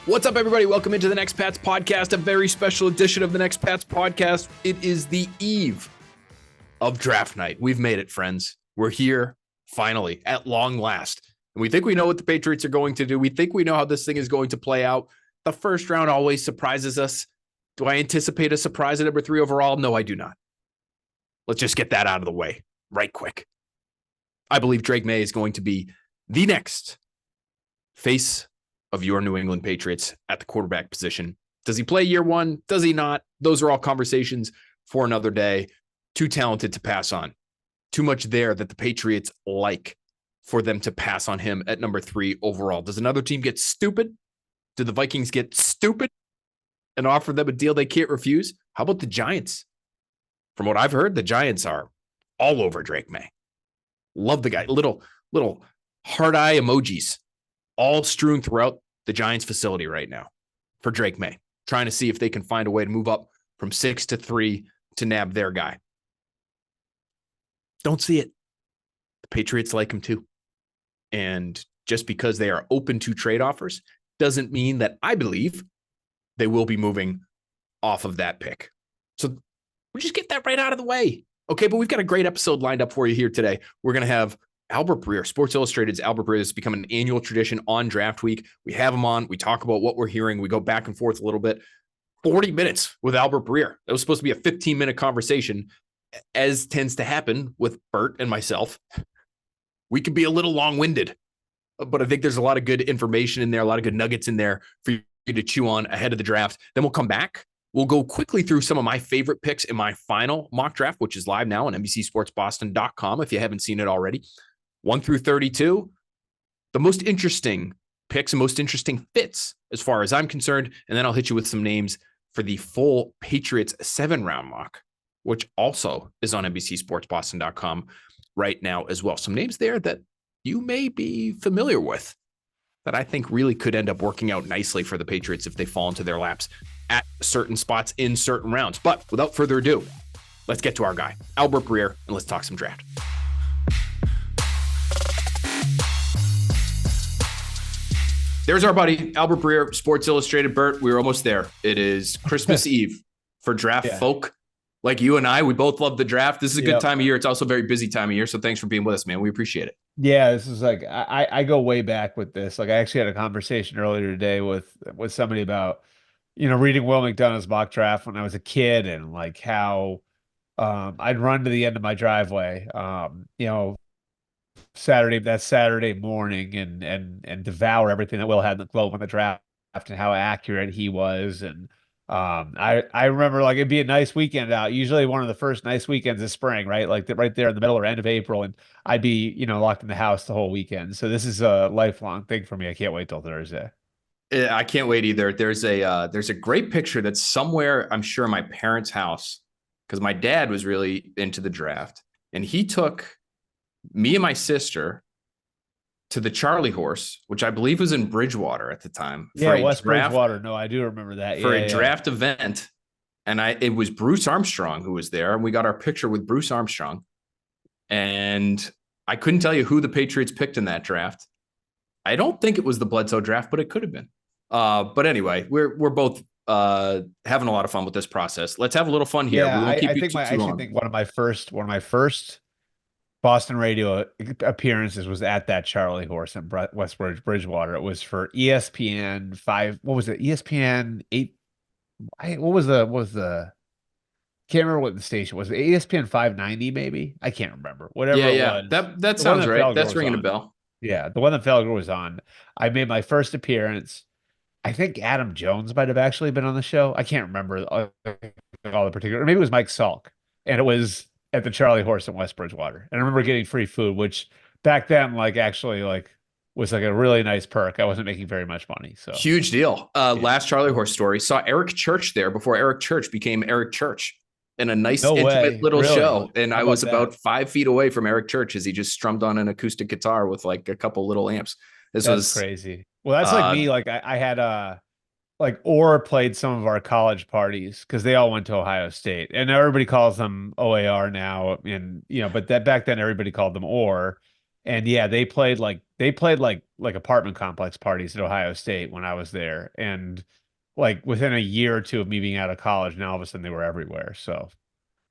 What's up, everybody? Welcome into the Next Pats Podcast, a very special edition of the Next Pats Podcast. It is the eve of draft night. We've made it, friends. We're here, finally, at long last. And we think we know what the Patriots are going to do. We think we know how this thing is going to play out. The first round always surprises us. Do I anticipate a surprise at number 3 overall? No, I do not. Let's just get that out of the way right quick. I believe Drake May is going to be the next face of your New England Patriots at the quarterback position. Does he play year one? Does he not? Those are all conversations for another day. Too talented to pass on. Too much there that the Patriots like for them to pass on him at number 3 overall. Does another team get stupid? Do the Vikings get stupid and offer them a deal they can't refuse? How about the Giants? From what I've heard, the Giants are all over Drake May. Love the guy. Little heart eye emojis all strewn throughout the Giants facility right now for Drake May, trying to see if they can find a way to move up from 6 to 3 to nab their guy. Don't see it. The Patriots like him too. And just because they are open to trade offers doesn't mean that I believe they will be moving off of that pick. So we just get that right out of the way. Okay, but we've got a great episode lined up for you here today. We're going to have Albert Breer, Sports Illustrated's Albert Breer. This has become an annual tradition on draft week. We have him on. We talk about what we're hearing. We go back and forth a little bit. 40 minutes with Albert Breer. It was supposed to be a 15-minute conversation, as tends to happen with Bert and myself. We could be a little long-winded, but I think there's a lot of good information in there, a lot of good nuggets in there for you to chew on ahead of the draft. Then we'll come back. We'll go quickly through some of my favorite picks in my final mock draft, which is live now on NBCSportsBoston.com if you haven't seen it already. 1 through 32, the most interesting picks and most interesting fits as far as I'm concerned. And then I'll hit you with some names for the full Patriots 7-round mock, which also is on NBCSportsBoston.com right now as well. Some names there that you may be familiar with that I think really could end up working out nicely for the Patriots if they fall into their laps at certain spots in certain rounds. But without further ado, let's get to our guy, Albert Breer, and let's talk some draft. There's our buddy, Albert Breer, Sports Illustrated. Bert, we're almost there. It is Christmas Eve for draft folk like you and I. We both love the draft. This is a good time of year. It's also a very busy time of year. So thanks for being with us, man. We appreciate it. Yeah, this is like, I go way back with this. Like I actually had a conversation earlier today with somebody about, reading Will McDonough's mock draft when I was a kid and like how I'd run to the end of my driveway, Saturday morning and devour everything that Will had in the globe on the draft and how accurate he was. And I remember like it'd be a nice weekend out, usually one of the first nice weekends of spring, right? Like right there in the middle or end of April. And I'd be, locked in the house the whole weekend. So this is a lifelong thing for me. I can't wait till Thursday. I can't wait either. There's a great picture that's somewhere, I'm sure, in my parents' house, because my dad was really into the draft, and he took me and my sister to the Charlie Horse, which I believe was in Bridgewater at the time. Yeah, West Bridgewater. No, I do remember that. For a draft event, and it was Bruce Armstrong who was there, and we got our picture with Bruce Armstrong, and I couldn't tell you who the Patriots picked in that draft. I don't think it was the Bledsoe draft, but it could have been. But anyway, we're both having a lot of fun with this process. Let's have a little fun here. Yeah, I think one of my first Boston radio appearances was at that Charlie Horse in West Bridgewater. It was for ESPN 5. What was it? ESPN 8. What was the? Can't remember what the station was. ESPN 590, maybe. I can't remember. Whatever. Yeah. It was. That sounds right. That's ringing a bell. Yeah, the one that Felger was on. I made my first appearance. I think Adam Jones might have actually been on the show. I can't remember all the particular. Maybe it was Mike Salk, and it was at the Charlie Horse in West Bridgewater. And I remember getting free food, which back then, was like a really nice perk. I wasn't making very much money, so huge deal. Last Charlie Horse story, saw Eric Church there before Eric Church became Eric Church in a nice intimate little show. And I was about 5 feet away from Eric Church as he just strummed on an acoustic guitar with like a couple little amps. This was crazy. Well, that's like me. Like I had like Orr played some of our college parties because they all went to Ohio State, and everybody calls them OAR now. And but that back then everybody called them Orr. And yeah, they played like apartment complex parties at Ohio State when I was there. And like within a year or two of me being out of college, now all of a sudden they were everywhere. So I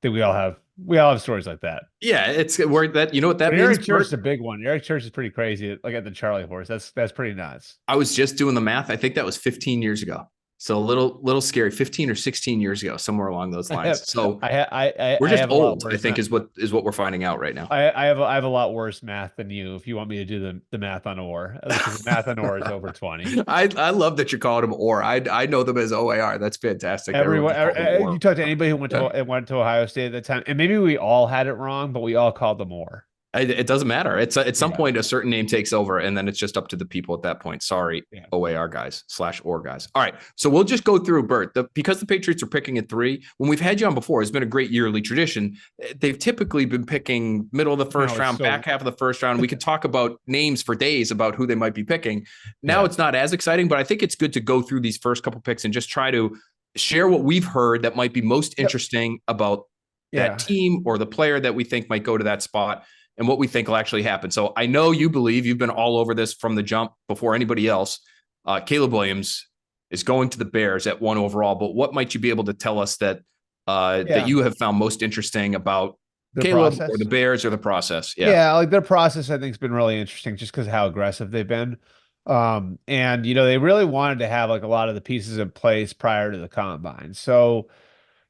think we all have stories like that. Yeah, it's where that, you know what that But means, Eric Church is Bert? a big one. Eric Church is pretty crazy, like at the Charlie Horse. That's pretty nuts. I was just doing the math. I think that was 15 years ago. So a little scary, 15 or 16 years ago, somewhere along those I lines. have So I we're just have a lot old, I worse think math. is what we're finding out right now. I have a lot worse math than you. If you want me to do the math on OR, because the math on OR is over 20. I love that you're calling them OR. I know them as OAR. That's fantastic. Everyone Everyone, just calls them you OR. talk to anybody who Yeah. went to Ohio State at the time, and maybe we all had it wrong, but we all called them OR. It doesn't matter. It's at some Yeah, point a certain name takes over, and then it's just up to the people at that point. Sorry, yeah. OAR guys / OR guys. All right, so we'll just go through Bert. Because the Patriots are picking at 3. When we've had you on before, it's been a great yearly tradition. They've typically been picking middle of the first No, it's round, back half of the first round. We could talk about names for days about who they might be picking. Now Yeah. it's not as exciting, but I think it's good to go through these first couple picks and just try to share what we've heard that might be most Yep. interesting about Yeah. that team or the player that we think might go to that spot and what we think will actually happen. So I know you believe, you've been all over this from the jump before anybody else. Caleb Williams is going to the Bears at 1 overall, but what might you be able to tell us that Yeah. you have found most interesting about The Caleb or the process. Bears or the process? Yeah. Yeah, like their process I think has been really interesting just because how aggressive they've been. And they really wanted to have like a lot of the pieces in place prior to the combine. So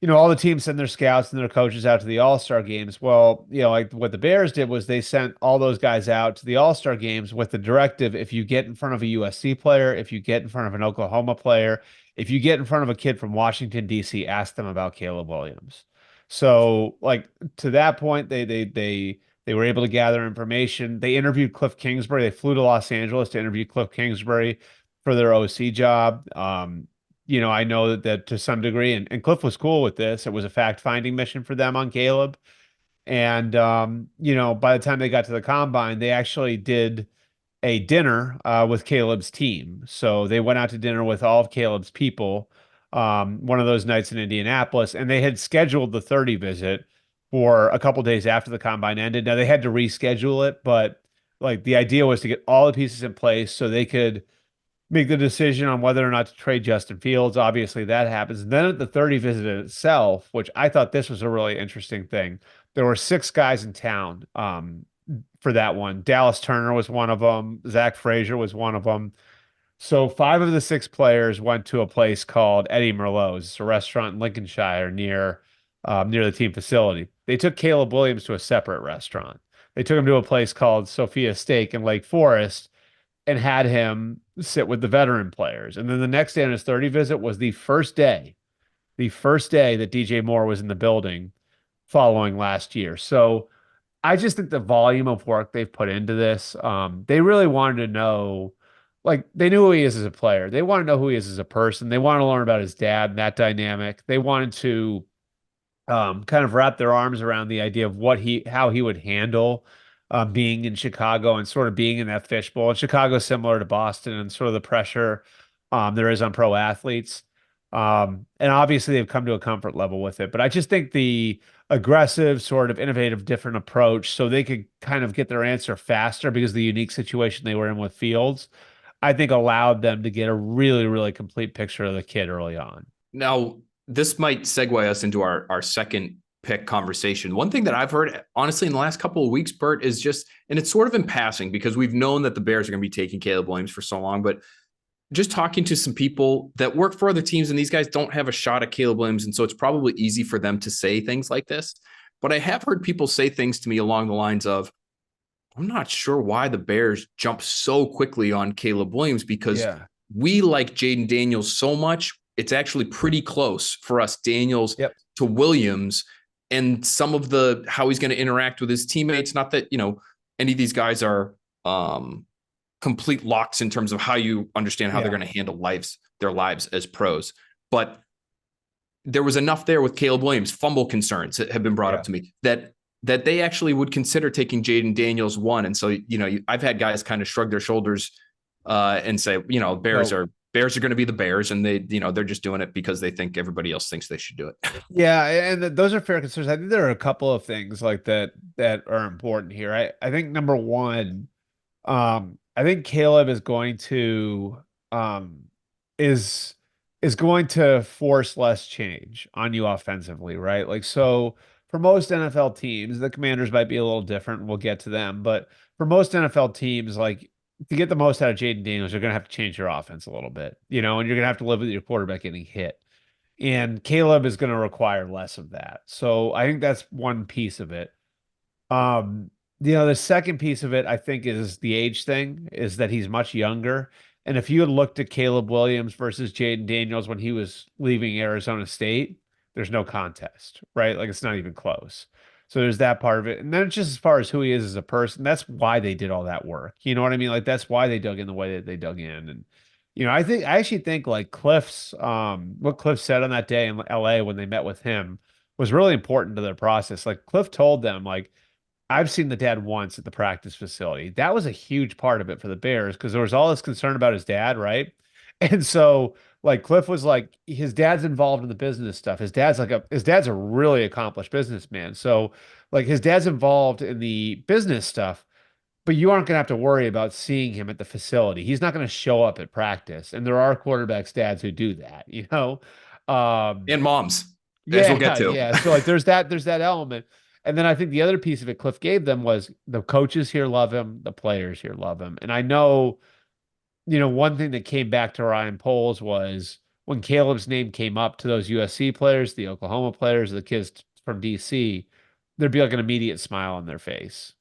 all the teams send their scouts and their coaches out to the All-Star games. Well, like what the Bears did was they sent all those guys out to the All-Star games with the directive, if you get in front of a USC player, if you get in front of an Oklahoma player, if you get in front of a kid from Washington, D.C., ask them about Caleb Williams. So, like to that point, they were able to gather information. They interviewed Cliff Kingsbury. They flew to Los Angeles to interview Cliff Kingsbury for their OC job. I know that to some degree, and Cliff was cool with this. It was a fact-finding mission for them on Caleb. And by the time they got to the combine, they actually did a dinner with Caleb's team. So they went out to dinner with all of Caleb's people one of those nights in Indianapolis, and they had scheduled the 30 visit for a couple days after the combine ended. Now they had to reschedule it, but like the idea was to get all the pieces in place so they could make the decision on whether or not to trade Justin Fields. Obviously, that happens. And then at the 30 visit itself, which I thought this was a really interesting thing, there were 6 guys in town for that one. Dallas Turner was one of them. Zach Frazier was one of them. So 5 of the 6 players went to a place called Eddie Merlot's. It's a restaurant in Lincolnshire near the team facility. They took Caleb Williams to a separate restaurant. They took him to a place called Sophia Steak in Lake Forest and had him sit with the veteran players. And then the next day on his 30 visit was the first day that DJ Moore was in the building following last year. So I just think the volume of work they've put into this, they really wanted to know, like they knew who he is as a player. They want to know who he is as a person. They want to learn about his dad and that dynamic. They wanted to kind of wrap their arms around the idea of how he would handle being in Chicago and sort of being in that fishbowl. And Chicago's similar to Boston and sort of the pressure there is on pro athletes. And obviously they've come to a comfort level with it. But I just think the aggressive, sort of innovative, different approach so they could kind of get their answer faster because of the unique situation they were in with Fields, I think allowed them to get a really, really complete picture of the kid early on. Now, this might segue us into our second pick conversation. One thing that I've heard, honestly, in the last couple of weeks, Bert, is just, and it's sort of in passing because we've known that the Bears are going to be taking Caleb Williams for so long, but just talking to some people that work for other teams, and these guys don't have a shot at Caleb Williams, and so it's probably easy for them to say things like this. But I have heard people say things to me along the lines of, I'm not sure why the Bears jump so quickly on Caleb Williams because we like Jayden Daniels so much. It's actually pretty close for us, Daniels to Williams, and some of how he's going to interact with his teammates. Not that, any of these guys are complete locks in terms of how you understand how they're going to handle their lives as pros. But there was enough there with Caleb Williams, fumble concerns that have been brought up to me that they actually would consider taking Jayden Daniels 1. And so, I've had guys kind of shrug their shoulders and say, Bears are Bears are going to be the Bears, and they're just doing it because they think everybody else thinks they should do it. Yeah, and those are fair concerns. I think there are a couple of things like that are important here. I think number one, I think Caleb is going to um is is going to force less change on you offensively, right? Like so for most NFL teams, the Commanders might be a little different, and we'll get to them, but for most NFL teams, like to get the most out of Jayden Daniels, you're gonna have to change your offense a little bit, and you're gonna have to live with your quarterback getting hit. And Caleb is going to require less of that. So I think that's one piece of it. Um, the second piece of it, I think, is the age thing, is that he's much younger. And if you had looked at Caleb Williams versus Jayden Daniels when he was leaving Arizona State, there's no contest, right? Like it's not even close. So there's that part of it. And then just as far as who he is as a person, that's why they did all that work. You know what I mean? Like that's why they dug in the way that they dug in. And I actually think like Cliff's what Cliff said on that day in LA when they met with him was really important to their process. Like Cliff told them, like, I've seen the dad once at the practice facility. That was a huge part of it for the Bears because there was all this concern about his dad, right? And so like Cliff was like his dad's involved in the business stuff. His dad's a really accomplished businessman. So like his dad's involved in the business stuff, but you aren't going to have to worry about seeing him at the facility. He's not going to show up at practice. And there are quarterbacks dads who do that. And moms, as we'll get Yeah, to. yeah. So like there's that element. And then I think the other piece of it Cliff gave them was the coaches here love him, the players here love him. And I know, one thing that came back to Ryan Poles was when Caleb's name came up to those USC players, the Oklahoma players, the kids from DC, there'd be like an immediate smile on their face.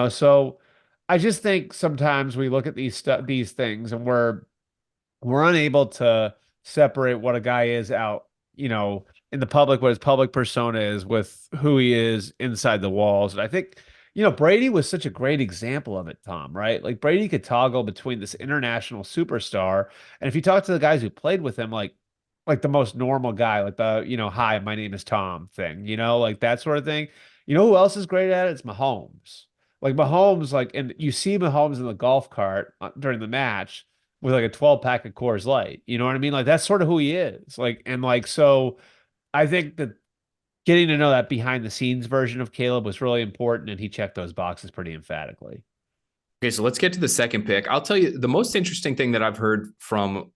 So I just think sometimes we look at these things and we're unable to separate what a guy is out, in the public, what his public persona is with who he is inside the walls. And I think, Brady was such a great example of it, Tom, right? Like Brady could toggle between this international superstar. And if you talk to the guys who played with him, like the most normal guy, like the, hi, my name is Tom thing, like that sort of thing. You know who else is great at it? It's Mahomes. Like Mahomes, like, and you see Mahomes in the golf cart during the match with like a 12 pack of Coors Light. You know what I mean? Like that's sort of who he is. Like, and like, so I think that getting to know that behind the scenes version of Caleb was really important, and he checked those boxes pretty emphatically. Okay, so let's get to the second pick. I'll tell you the most interesting thing that I've heard from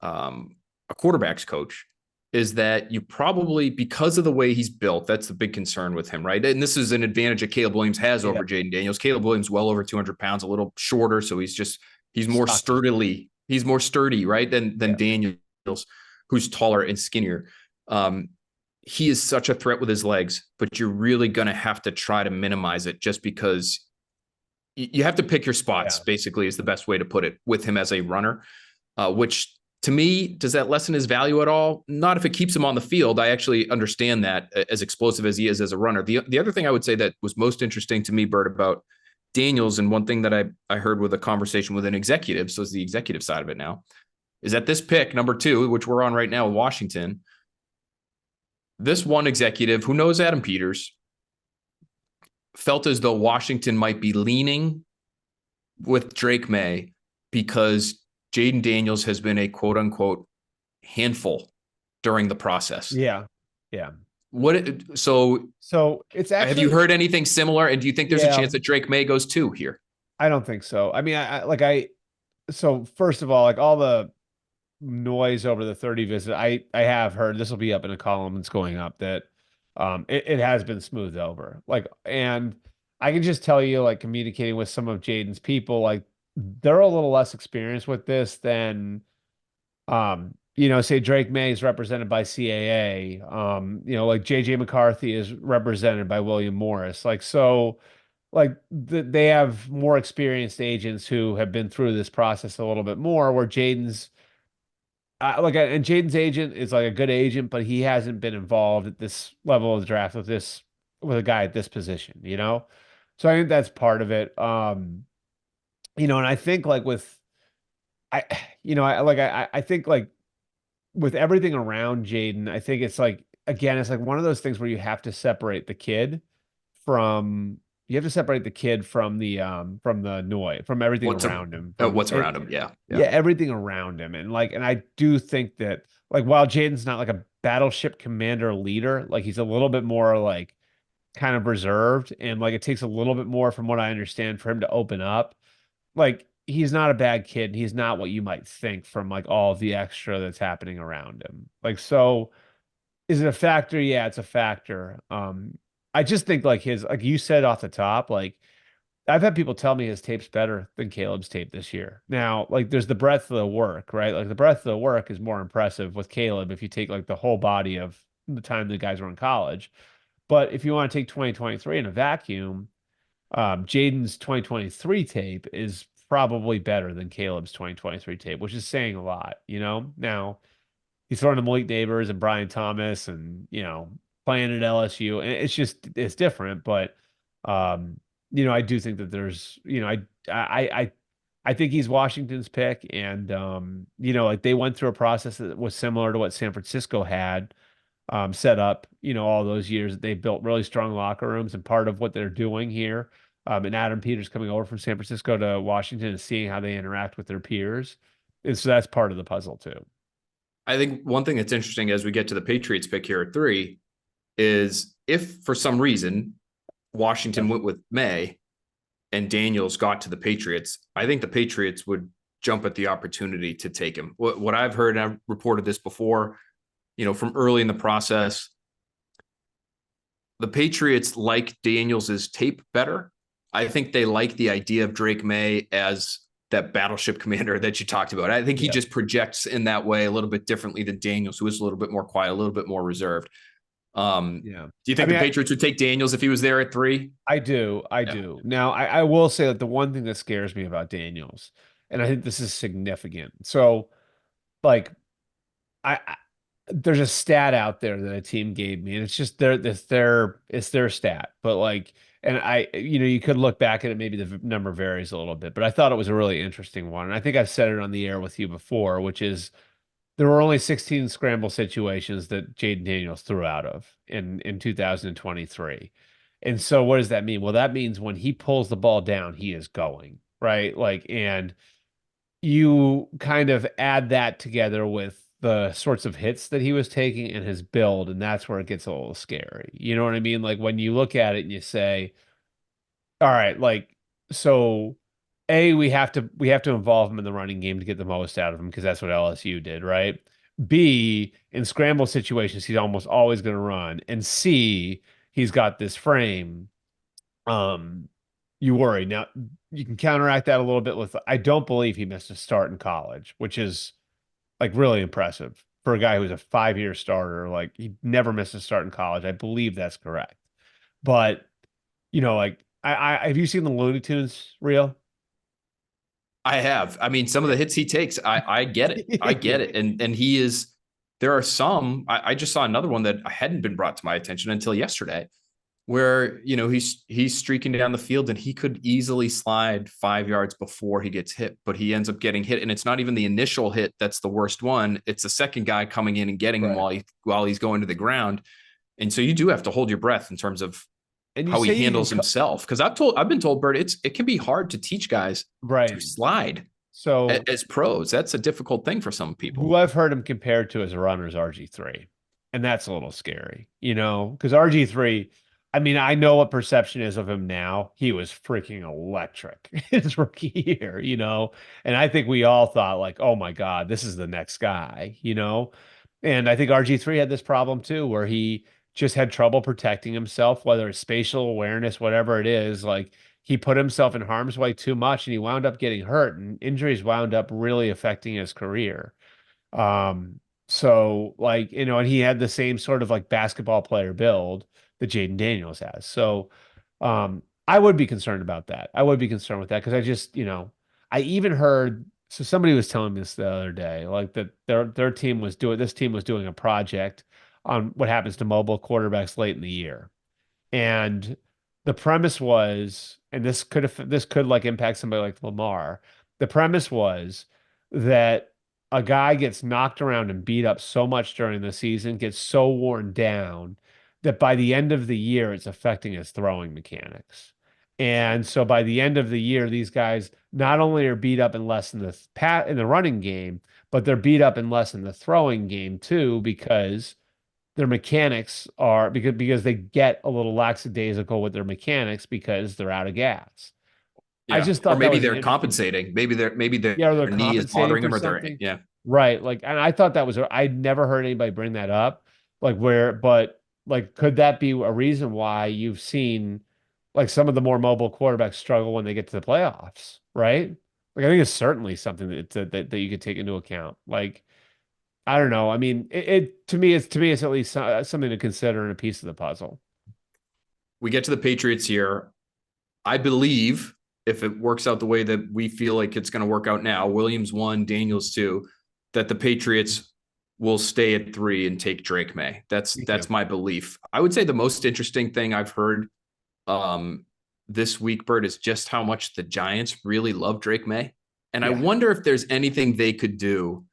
a quarterback's coach is that you probably, because of the way he's built, that's the big concern with him, right? And this is an advantage that Caleb Williams has over Jayden Daniels. Caleb Williams, well over 200 pounds, a little shorter, so he's more sturdy, right? Than Daniels, who's taller and skinnier. He is such a threat with his legs, but you're really going to have to try to minimize it just because you have to pick your spots, basically, is the best way to put it with him as a runner, which to me, does that lessen his value at all? Not if it keeps him on the field. I actually understand that, as explosive as he is as a runner. The other thing I would say that was most interesting to me, Bert, about Daniels, and one thing that I heard with a conversation with an executive, so it's the executive side of it now, is that this pick, number 2, which we're on right now with Washington, this one executive who knows Adam Peters felt as though Washington might be leaning with Drake May because Jayden Daniels has been a quote unquote handful during the process. Yeah. Yeah. So it's actually, have you heard anything similar? And do you think there's a chance that Drake May goes 2 here? I don't think so. I mean, so first of all, like all the noise over the 30 visit, I have heard, this will be up in a column that's going up, that it has been smoothed over. Like, and I can just tell you, like communicating with some of Jayden's people, like they're a little less experienced with this than say Drake May is represented by CAA. Like JJ McCarthy is represented by William Morris. Like, so like they have more experienced agents who have been through this process a little bit more, where Jayden's and Jayden's agent is like a good agent, but he hasn't been involved at this level of the draft with a guy at this position, So I think that's part of it. And I think like I think like with everything around Jayden, I think it's like, again, it's like one of those things where you have to separate the kid from you have to separate the kid from the noise, from everything What's a, around him, from what's it, around him? Yeah, yeah. yeah, everything around him. And like, and I do think that like while Jaden's not like a battleship commander leader, like he's a little bit more like kind of reserved, and like it takes a little bit more from what I understand for him to open up. Like he's not a bad kid. He's not what you might think from like all of the extra that's happening around him. Like, so is it a factor? Yeah, it's a factor. I just think like his, like you said off the top, like I've had people tell me his tape's better than Caleb's tape this year. Now, like there's the breadth of the work, right? Like the breadth of the work is more impressive with Caleb if you take like the whole body of the time the guys were in college. But if you want to take 2023 in a vacuum, Jayden's 2023 tape is probably better than Caleb's 2023 tape, which is saying a lot, you know? Now, he's throwing to Malik Neighbors and Brian Thomas and, you know, playing at LSU. And it's just, it's different. But, you know, I do think that there's, you know, I think he's Washington's pick. And, you know, like they went through a process that was similar to what San Francisco had set up, you know, all those years. They built really strong locker rooms, and part of what they're doing here, and Adam Peters coming over from San Francisco to Washington and seeing how they interact with their peers, is so that's part of the puzzle too. I think one thing that's interesting as we get to the Patriots pick here at 3 is if for some reason Washington went with May and Daniels got to the Patriots, I think the Patriots would jump at the opportunity to take him. What I've heard, and I've reported this before, you know, from early in the process, the Patriots like Daniels's tape better. I think they like the idea of Drake May as that battleship commander that you talked about. I think he just projects in that way a little bit differently than Daniels, who is a little bit more quiet, a little bit more reserved. Yeah. Do you think the Patriots would take Daniels if he was there at 3? I do. I do. Now, I will say that the one thing that scares me about Daniels, and I think this is significant. So, like, I there's a stat out there that a team gave me, and it's just it's their stat. But like, and I, you know, you could look back at it, maybe the number varies a little bit, but I thought it was a really interesting one. And I think I've said it on the air with you before, which is there were only 16 scramble situations that Jayden Daniels threw out of in 2023. And so what does that mean? Well, that means when he pulls the ball down, he is going, right? Like, and you kind of add that together with the sorts of hits that he was taking and his build, and that's where it gets a little scary. You know what I mean? Like when you look at it and you say, all right, like so we have to involve him in the running game to get the most out of him because that's what LSU did, right? B, in scramble situations, he's almost always going to run. And C, he's got this frame. Um, you worry. Now you can counteract that a little bit with I don't believe he missed a start in college, which is like really impressive for a guy who's a 5-year starter. Like he never missed a start in college. I believe that's correct. But you know, like I have you seen the Looney Tunes reel? I have. I mean, some of the hits he takes, I get it. I get it. And he is, there are some, I just saw another one that hadn't been brought to my attention until yesterday, where, you know, he's streaking down the field and he could easily slide 5 yards before he gets hit, but he ends up getting hit. And it's not even the initial hit that's the worst one. It's the second guy coming in and getting him while he's going to the ground. And so you do have to hold your breath in terms of And you how he say you handles himself. Because I've been told, Bert, it can be hard to teach guys to slide So as pros. That's a difficult thing for some people. who I've heard him compared to as a runner is RG3. And that's a little scary, you know, because RG3, I mean, I know what perception is of him now. He was freaking electric his rookie year, you know, and I think we all thought, like, oh my God, this is the next guy, you know. And I think RG3 had this problem too, where he just had trouble protecting himself, whether it's spatial awareness, whatever it is. Like, he put himself in harm's way too much and he wound up getting hurt, and injuries wound up really affecting his career. So like, you know, and he had the same sort of like basketball player build that Jayden Daniels has. So I would be concerned about that. I would be concerned with that because I just, you know, I even heard so somebody was telling me this the other day, like that their team was doing this team was doing a project on what happens to mobile quarterbacks late in the year. And the premise was, and this could like impact somebody like Lamar. The premise was that a guy gets knocked around and beat up so much during the season, gets so worn down that by the end of the year, it's affecting his throwing mechanics. And so by the end of the year, these guys not only are beat up in less in the running game, but they're beat up in less in the throwing game too, because their mechanics are because they get a little lackadaisical with their mechanics because they're out of gas. I Yeah. just Or thought that maybe was an they're interesting, compensating. Maybe their yeah, or they're knee is compensating bothering for them or something. yeah. Right. Like, and I thought that was, I'd never heard anybody bring that up. Like, but like, could that be a reason why you've seen like some of the more mobile quarterbacks struggle when they get to the playoffs? Right. Like, I think it's certainly something that you could take into account. Like, I don't know. I mean, to me, it's at least something to consider in a piece of the puzzle. We get to the Patriots here. I believe if it works out the way that we feel like it's going to work out now, Williams 1, Daniels 2, that the Patriots will stay at 3 and take Drake May. Me too. That's my belief. I would say the most interesting thing I've heard um, this week, Bert, is just how much the Giants really love Drake May. And I Yeah. wonder if there's anything they could do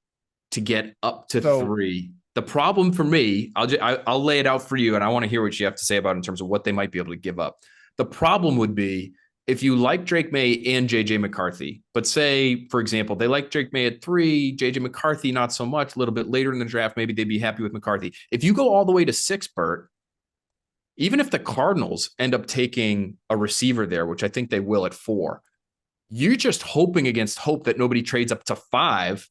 to get up to So 3. The problem for me, I'll lay it out for you, and I want to hear what you have to say about it in terms of what they might be able to give up. The problem would be if you like Drake May and JJ McCarthy, but say, for example, they like Drake May at 3, JJ McCarthy not so much, a little bit later in the draft, maybe they'd be happy with McCarthy. If you go all the way to 6, Bert, even if the Cardinals end up taking a receiver there, which I think they will at 4, you're just hoping against hope that nobody trades up to 5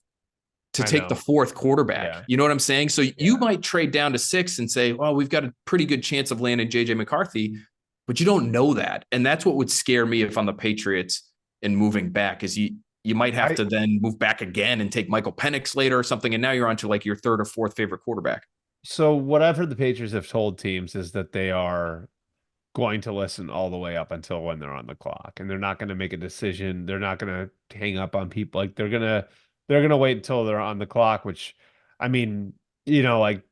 to I take the know. 4th quarterback. Yeah. You know what I'm saying? So Yeah. you might trade down to 6 and say, well, we've got a pretty good chance of landing JJ McCarthy, but you don't know that. And that's what would scare me if I'm the Patriots and moving back is you might have I, to then move back again and take Michael Penix later or something. And now you're on to like your 3rd or 4th favorite quarterback. so what I've heard the Patriots have told teams is that they are going to listen all the way up until when they're on the clock, and they're not going to make a decision. They're not going to hang up on people. Like they're gonna wait until they're on the clock, which I mean, like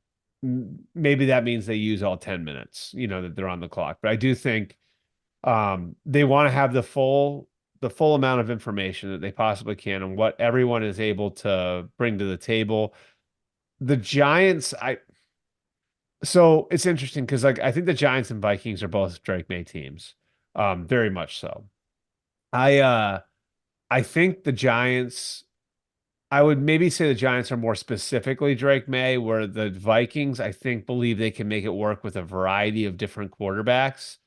maybe that means they use all 10 minutes, that they're on the clock. But I do think they want to have the full amount of information that they possibly can and what everyone is able to bring to the table. The Giants, so it's interesting because like I think the Giants and Vikings are both Drake May teams. Very much so. I uh I think the Giants, I would maybe say the Giants are more specifically Drake May, where the Vikings, I think, believe they can make it work with a variety of different quarterbacks.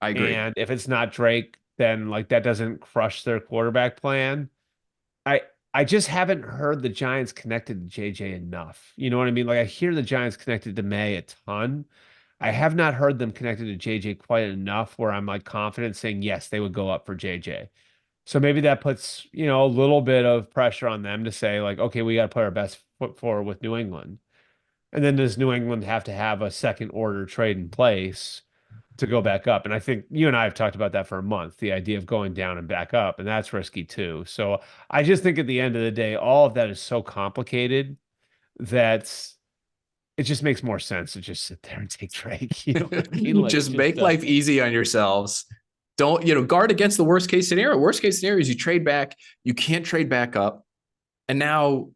I agree. And if it's not Drake, then like that doesn't crush their quarterback plan. I I just haven't heard the Giants connected to JJ enough. You know what I mean? Like I hear the Giants connected to May a ton. I have not heard them connected to JJ quite enough where I'm like confident saying yes, they would go up for JJ. So maybe that puts, a little bit of pressure on them to say like, okay, we got to put our best foot forward with New England. And then does New England have to have a second order trade in place to go back up? And I think you and I have talked about that for a month, the idea of going down and back up, and that's risky too. So I just think at the end of the day, all of that is so complicated that it just makes more sense to just sit there and take Drake. You know what I mean? Like it Just just make life does. easy on yourselves. Don't, guard against the worst case scenario. Worst case scenario is you trade back, you can't trade back up. And now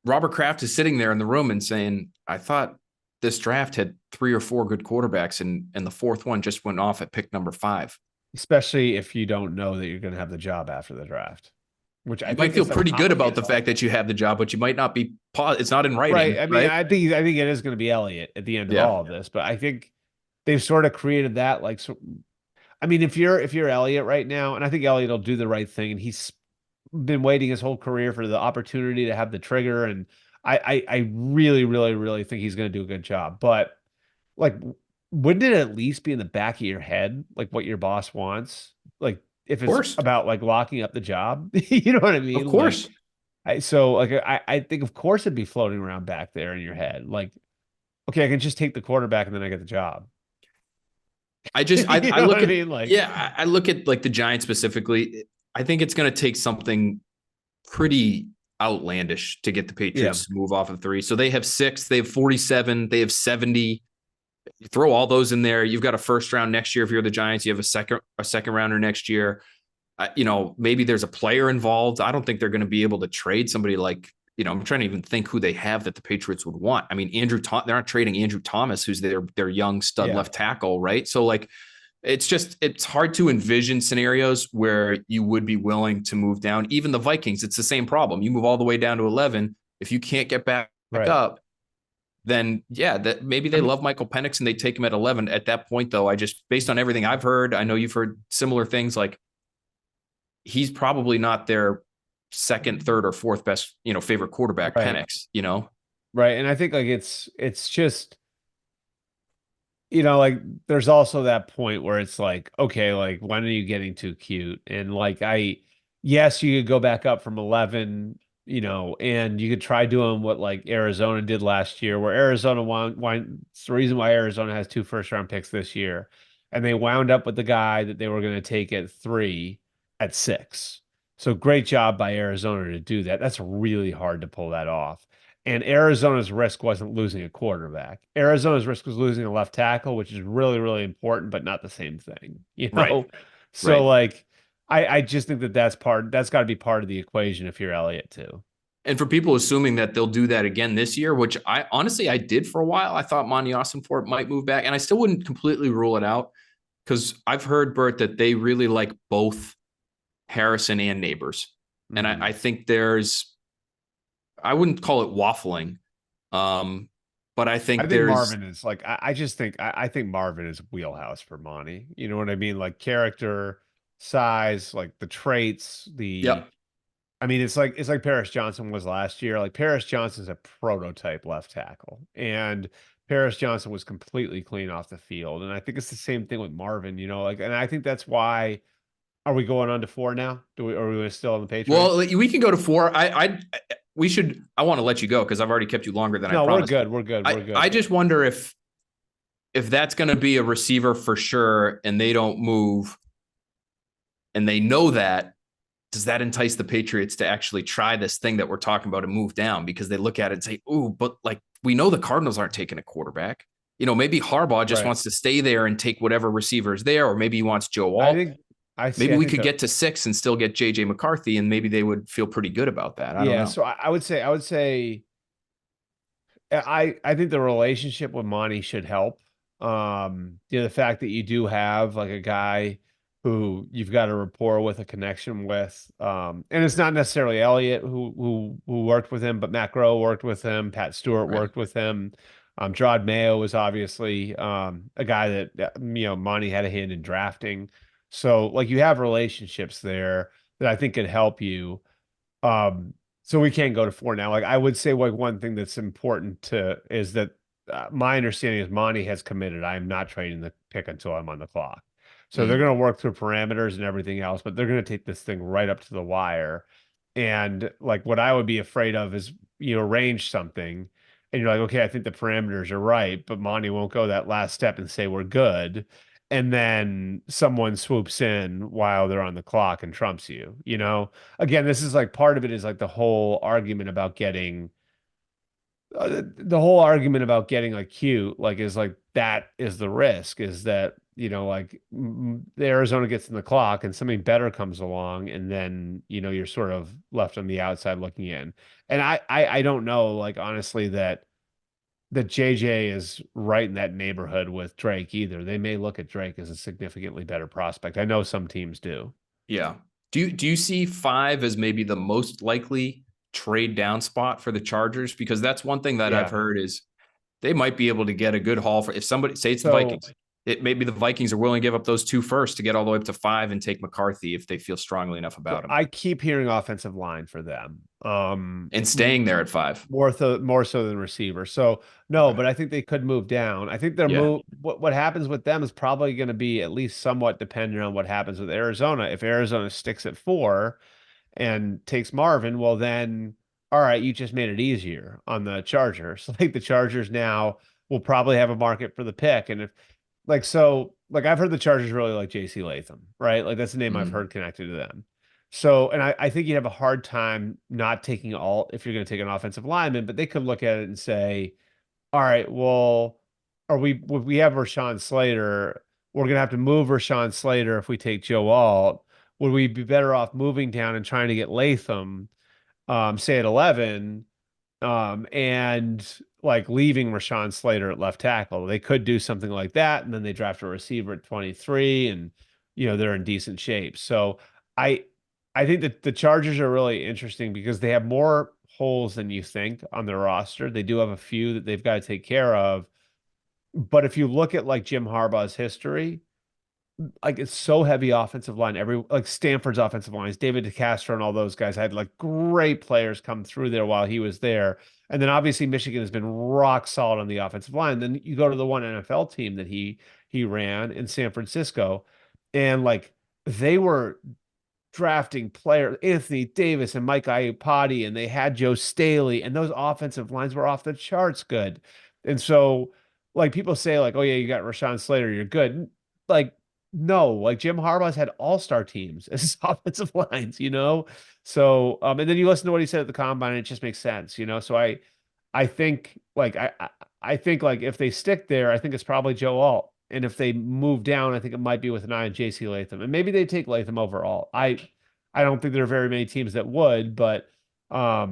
Robert Kraft is sitting there in the room and saying, I thought this draft had 3 or 4 good quarterbacks, and the 4th one just went off at pick number 5. Especially if you don't know that you're going to have the job after the draft, which I You might think feel is a pretty good about complicated the fact that you have the job, but you might not be. It's not in right. writing, I mean, right? I think it is going to be Elliott at the end of Yeah. all of this, but I think they've sort of created that like so. I mean, if you're Elliott right now, and I think Elliott will do the right thing, and he's been waiting his whole career for the opportunity to have the trigger, and I really, really, really think he's going to do a good job. But like, wouldn't it at least be in the back of your head, like what your boss wants? Like if Of it's course. about like locking up the job, you know what I Of mean? Like course. I think of course it'd be floating around back there in your head. Like, okay, I can just take the quarterback and then I get the job. I just You I know what look I at mean? Like, yeah, I look at like the Giants specifically. I think it's going to take something pretty outlandish to get the yeah. Patriots to move off of 3. So they have 6, they have 47, they have 70. You throw all those in there. You've got a first round next year if you're the Giants. You have a second rounder next year. Maybe there's a player involved. I don't think they're going to be able to trade somebody like, I'm trying to even think who they have that the Patriots would want. I mean, they're not trading Andrew Thomas, who's their young stud Yeah. left tackle, right? So like it's hard to envision scenarios where you would be willing to move down. Even the Vikings, it's the same problem. You move all the way down to 11. If you can't get back Right. up, then yeah, that maybe I they mean, love Michael Penix and they take him at 11. At that point, though, I just, based on everything I've heard, I know you've heard similar things, like he's probably not their second, third, or fourth best, favorite quarterback, right. Penix. Right. And I think like it's just, like there's also that point where it's like, okay, like when are you getting too cute? And like yes, you could go back up from 11, and you could try doing what like Arizona did last year, where Arizona it's the reason why Arizona has 2 first-round picks this year. And they wound up with the guy that they were going to take at 3 at 6. So great job by Arizona to do that. That's really hard to pull that off. And Arizona's risk wasn't losing a quarterback. Arizona's risk was losing a left tackle, which is really, really important, but not the same thing, Right, So right. like, I just think that's that's got to be part of the equation if you're Elliott too. And for people assuming that they'll do that again this year, which I honestly I did for a while, I thought Monty Austin-Fort might move back, and I still wouldn't completely rule it out because I've heard, Bert, that they really like both Harrison and Neighbors, and Mhm. I think I wouldn't call it waffling, but I I think think there's Marvin is like I just think I think Marvin is wheelhouse for Monty. You know what I mean? Like character, size, like the traits, the yep. I mean, it's like Paris Johnson was last year. Like Paris Johnson's a prototype left tackle, and Paris Johnson was completely clean off the field. And I think it's the same thing with Marvin. Like, and I think that's why. Are we going on to 4 now? Are we still on the Well, Patriots? we can go to 4. We should. I want to let you go because I've already kept you longer than I No, we're promised. good. We're good. We're I good. just wonder if that's going to be a receiver for sure, and they don't move, and they know that, does that entice the Patriots to actually try this thing that we're talking about and move down? Because they look at it and say, "Ooh, but like we know the Cardinals aren't taking a quarterback. Maybe Harbaugh just Right. wants to stay there and take whatever receiver is there, or maybe he wants Joe I Alt. think I see. Maybe I we think could that get to 6 and still get JJ McCarthy, and maybe they would feel pretty good about that. I don't yeah. know. So I would say I think the relationship with Monty should help. The fact that you do have like a guy who you've got a rapport with, a connection with, and it's not necessarily Elliott who worked with him, but Matt Groh worked with him, Pat Stewart Right. worked with him. Gerard Mayo was obviously a guy that Monty had a hand in drafting. So like you have relationships there that I think could help you. Um, so we can go to 4 now. Like I would say, like one thing that's important to is that my understanding is Monty has committed. I am not trading the pick until I'm on the clock. So they're Mm. going to work through parameters and everything else, but they're going to take this thing right up to the wire. And like what I would be afraid of is arrange something, and you're like, okay, I think the parameters are right, but Monty won't go that last step and say we're good. And then someone swoops in while they're on the clock and trumps you, again, this is like part of it is like the whole argument about getting like cute, like is like that is the risk is that, like the Arizona gets in the clock and something better comes along and then, you're sort of left on the outside looking in. And I don't know, like honestly, that JJ is right in that neighborhood with Drake either. They may look at Drake as a significantly better prospect. I know some teams do. Yeah. Do you see 5 as maybe the most likely trade down spot for the Chargers? Because that's one thing that I've Yeah. heard is they might be able to get a good haul for, if somebody, say it's the So Vikings. It maybe the Vikings are willing to give up those 2 first to get all the way up to 5 and take McCarthy if they feel strongly enough So about him, I keep hearing offensive line for them. and staying there at 5. More so than receiver. So no, Okay. but I think they could move down. I think their Yeah. move what happens with them is probably going to be at least somewhat dependent on what happens with Arizona. If Arizona sticks at 4 and takes Marvin, well then all right, you just made it easier on the Chargers. Like the Chargers now will probably have a market for the pick. And if like I've heard the Chargers really like JC Latham, right? Like that's the name I've Mm. heard connected to them. So, and I think you'd have a hard time not taking all if you're going to take an offensive lineman, but they could look at it and say, all right, well, we have Rashawn Slater, we're going to have to move Rashawn Slater if we take Joe Alt. Would we be better off moving down and trying to get Latham, say at 11, and like leaving Rashawn Slater at left tackle. They could do something like that, and then they draft a receiver at 23, and they're in decent shape. So I I think that the Chargers are really interesting because they have more holes than you think on their roster. They do have a few that they've got to take care of. But if you look at like Jim Harbaugh's history, like it's so heavy offensive line. Like Stanford's offensive lines, David DeCastro and all those guys had like great players come through there while he was there. And then obviously Michigan has been rock solid on the offensive line. Then you go to the one NFL team that he ran in San Francisco, and like they were drafting players, Anthony Davis and Mike Iupati, and they had Joe Staley, and those offensive lines were off the charts good. And so, like people say, like, oh yeah, you got Rashawn Slater, you're good. Like, no, like Jim Harbaugh's had all-star teams as his offensive lines. So, and then you listen to what he said at the combine, and it just makes sense. So I think like I think like if they stick there, I think it's probably Joe Alt. And if they move down, I think it might be with an eye on JC Latham. And maybe they take Latham overall. I don't think there are very many teams that would, but I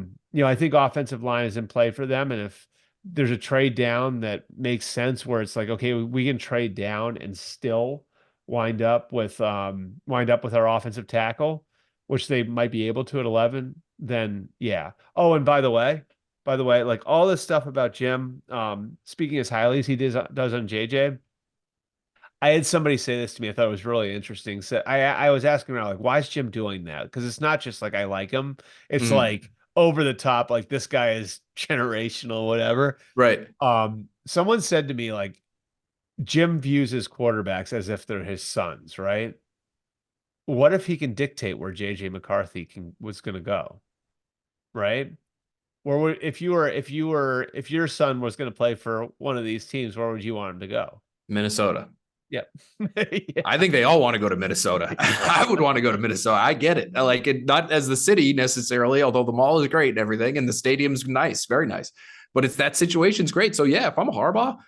think offensive line is in play for them. And if there's a trade down that makes sense where it's like, okay, we can trade down and still wind up with our offensive tackle, which they might be able to at 11, then yeah. Oh, and by the way, like all this stuff about Jim, speaking as highly as he does on JJ, I had somebody say this to me. I thought it was really interesting. So I was asking around, like, why is Jim doing that? Because it's not just like I like him. It's like over the top, like this guy is generational, whatever. Right. Someone said to me, like, Jim views his quarterbacks as if they're his sons, right? What if he can dictate where JJ McCarthy was going to go, right? Or if your son was going to play for one of these teams, where would you want him to go? Minnesota. Yep. Yeah. I think they all want to go to Minnesota. I would want to go to Minnesota. I get it. I like it, not as the city necessarily, although the mall is great and everything, and the stadium's nice, very nice. But it's that situation's great. So yeah, if I'm a Harbaugh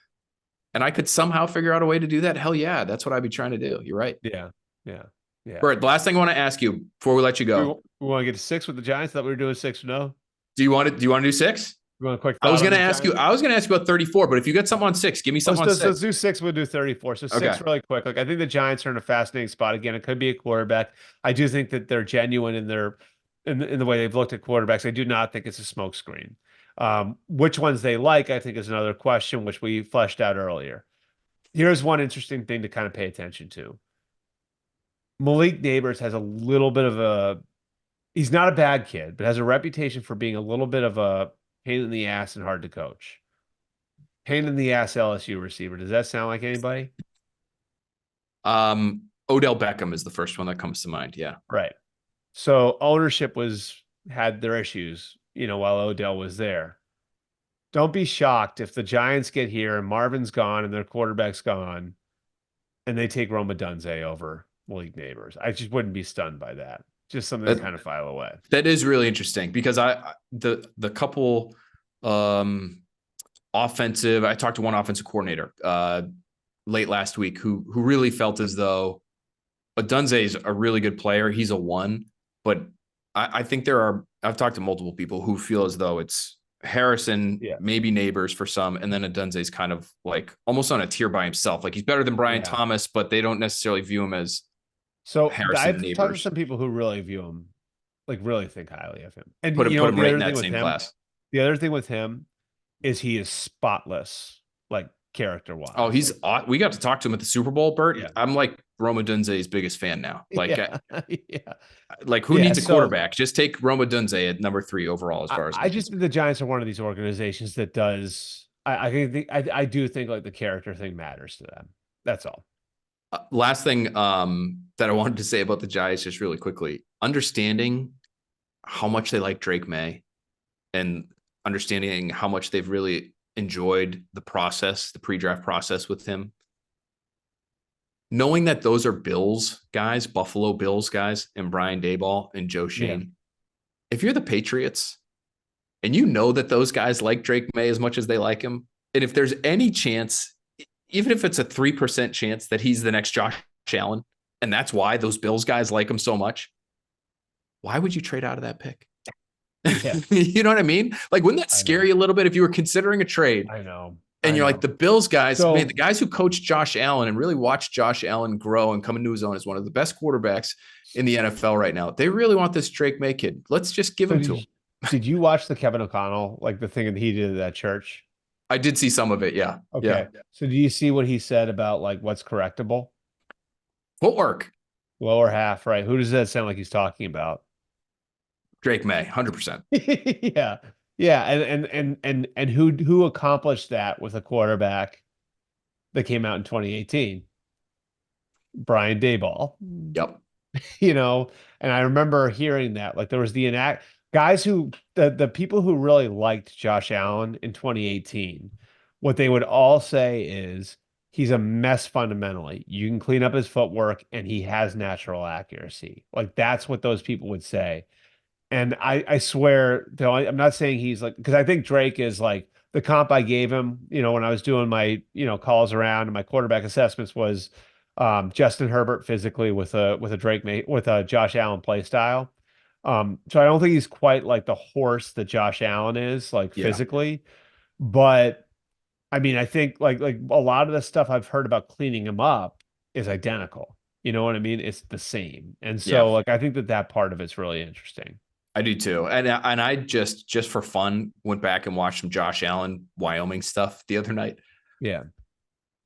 and I could somehow figure out a way to do that, hell yeah, that's what I'd be trying to do. You're right. Yeah. Bert, the last thing I want to ask you before we let you go. We want to get to 6 with the Giants. Thought we were doing 6 or no? Do you want to do 6? You want a quick I was going to ask you about 34, but if you get something on 6, give me something on 6. Let's do 6. We'll do 34. So 6 really quick. Like I think the Giants are in a fascinating spot. Again, it could be a quarterback. I do think that they're genuine in the way they've looked at quarterbacks. I do not think it's a smokescreen. Which ones they like, I think, is another question, which we fleshed out earlier. Here's one interesting thing to kind of pay attention to. Malik Neighbors has a little bit of he's not a bad kid, but has a reputation for being a little bit of a pain in the ass and hard to coach. Pain in the ass LSU receiver. Does that sound like anybody? Odell Beckham is the first one that comes to mind. Yeah. Right. So ownership had their issues, while Odell was there. Don't be shocked if the Giants get here and Marvin's gone and their quarterback's gone and they take Roma Dunze over Malik Neighbors. I just wouldn't be stunned by that. Just something to kind of file away. That is really interesting because the couple offensive, I talked to one offensive coordinator late last week who really felt as though Dunze is a really good player. He's a 1, but I think I've talked to multiple people who feel as though it's Harrison, maybe Neighbors for some, and then Dunze's kind of like almost on a tier by himself. Like he's better than Brian Thomas, but they don't necessarily view him as I've talked to some people who really view him, like really think highly of him. And put him right in that same class. The other thing with him is he is spotless, like character-wise. Oh, we got to talk to him at the Super Bowl, Bert. Yeah. I'm like Roma Dunze's biggest fan now. Like, like who needs a quarterback? Just take Roma Dunze at number 3 overall. As far as I just think the Giants are one of these organizations that does. I do think like the character thing matters to them. That's all. Last thing that I wanted to say about the Giants, just really quickly, understanding how much they like Drake May and understanding how much they've really enjoyed the process, the pre-draft process with him. Knowing that those are Bills guys, Buffalo Bills guys, and Brian Daboll and Joe Schoen. Yeah. If you're the Patriots and you know that those guys like Drake May as much as they like him, and if there's any chance, even if it's a 3% chance that he's the next Josh Allen, and that's why those Bills guys like him so much, why would you trade out of that pick? Yeah, You know what I mean? Like, wouldn't that I scare know. you a little bit if you were considering a trade I know. and I you're like, know. the Bills guys, man, the So, guys who coached Josh Allen and really watched Josh Allen grow and come into his own as one of the best quarterbacks in the NFL right now. They really want this Drake May kid. Let's just give so him to him. did you watch the Kevin O'Connell, like the thing that he did at that church? I did see some of it. Yeah. Yeah. Okay. So do you see what he said about like what's correctable? Footwork. Lower half, right? Who does that sound like he's talking about? Drake May, 100%. Yeah. Yeah. And who accomplished that with a quarterback that came out in 2018? Brian Daboll. Yep. You know, and I remember hearing that like there was the enact guys who the people who really liked Josh Allen in 2018, what they would all say is he's a mess fundamentally. You can clean up his footwork and he has natural accuracy. Like that's what those people would say. And I swear, though, I'm not saying he's like, because I think Drake is like the comp I gave him, when I was doing my, calls around and my quarterback assessments was Justin Herbert physically with a Drake mate with a Josh Allen play style. So I don't think he's quite like the horse that Josh Allen is, like Yeah. physically. But I mean, I think like a lot of the stuff I've heard about cleaning him up is identical. You know what I mean? It's the same. And Yeah. so like I think that part of it's really interesting. I do too. And I just for fun went back and watched some Josh Allen Wyoming stuff the other night. Yeah.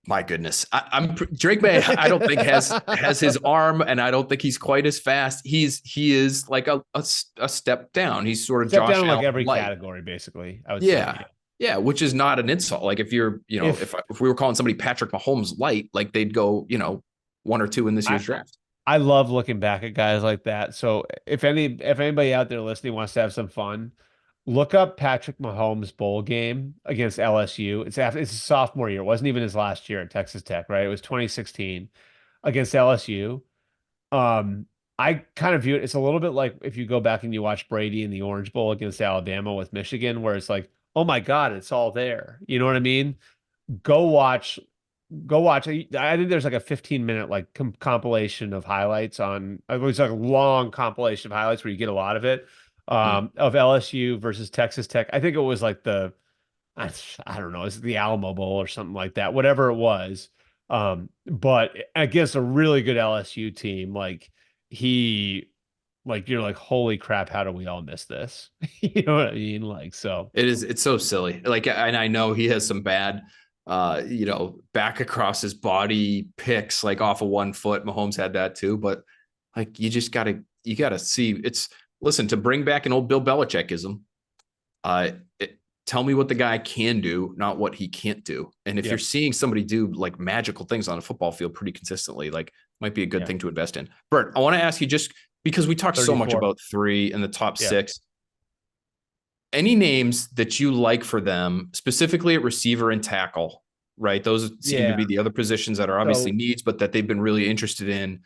My goodness. I'm Drake May, I don't think has his arm, and I don't think he's quite as fast. He is like a step down. He's sort of Step Josh down in like Allen every light. category, basically, I would say. Yeah. Yeah, which is not an insult. Like if you're, if we were calling somebody Patrick Mahomes light, like they'd go, one or two in this year's draft. I love looking back at guys like that. So if anybody out there listening wants to have some fun, look up Patrick Mahomes' bowl game against LSU. It's his sophomore year. It wasn't even his last year at Texas Tech, right? It was 2016 against LSU. Um, I kind of view it's a little bit like if you go back and you watch Brady in the Orange Bowl against Alabama with Michigan, where it's like, oh my God, it's all there. You know what I mean? Go watch go watch. I think there's like a 15-minute like compilation of highlights on. It was like a long compilation of highlights where you get a lot of it of LSU versus Texas Tech. I think it was like I, I don't know, it's the Alamo Bowl or something like that, whatever it was. But against a really good LSU team, like he, like you're like, holy crap, how do we all miss this? You know what I mean? Like, so It's so silly. Like, and I know he has some bad, back across his body picks, like off of 1 foot. Mahomes had that too, but like, you gotta see listen, to bring back an old Bill Belichickism, tell me what the guy can do, not what he can't do. And if you're seeing somebody do like magical things on a football field pretty consistently, like might be a good thing to invest in. Bert, I want to ask you, just because we talked 34. so much about 3 in the top 6, any names that you like for them, specifically at receiver and tackle, right? Those seem to be the other positions that are obviously needs, but that they've been really interested in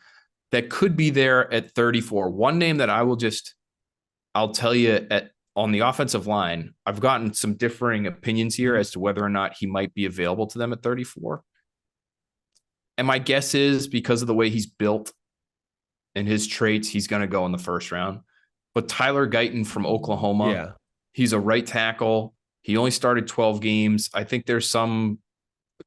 that could be there at 34. One name that I'll tell you on the offensive line, I've gotten some differing opinions here as to whether or not he might be available to them at 34. And my guess is because of the way he's built and his traits, he's going to go in the first round. But Tyler Guyton from Oklahoma, he's a right tackle. He only started 12 games. I think there's some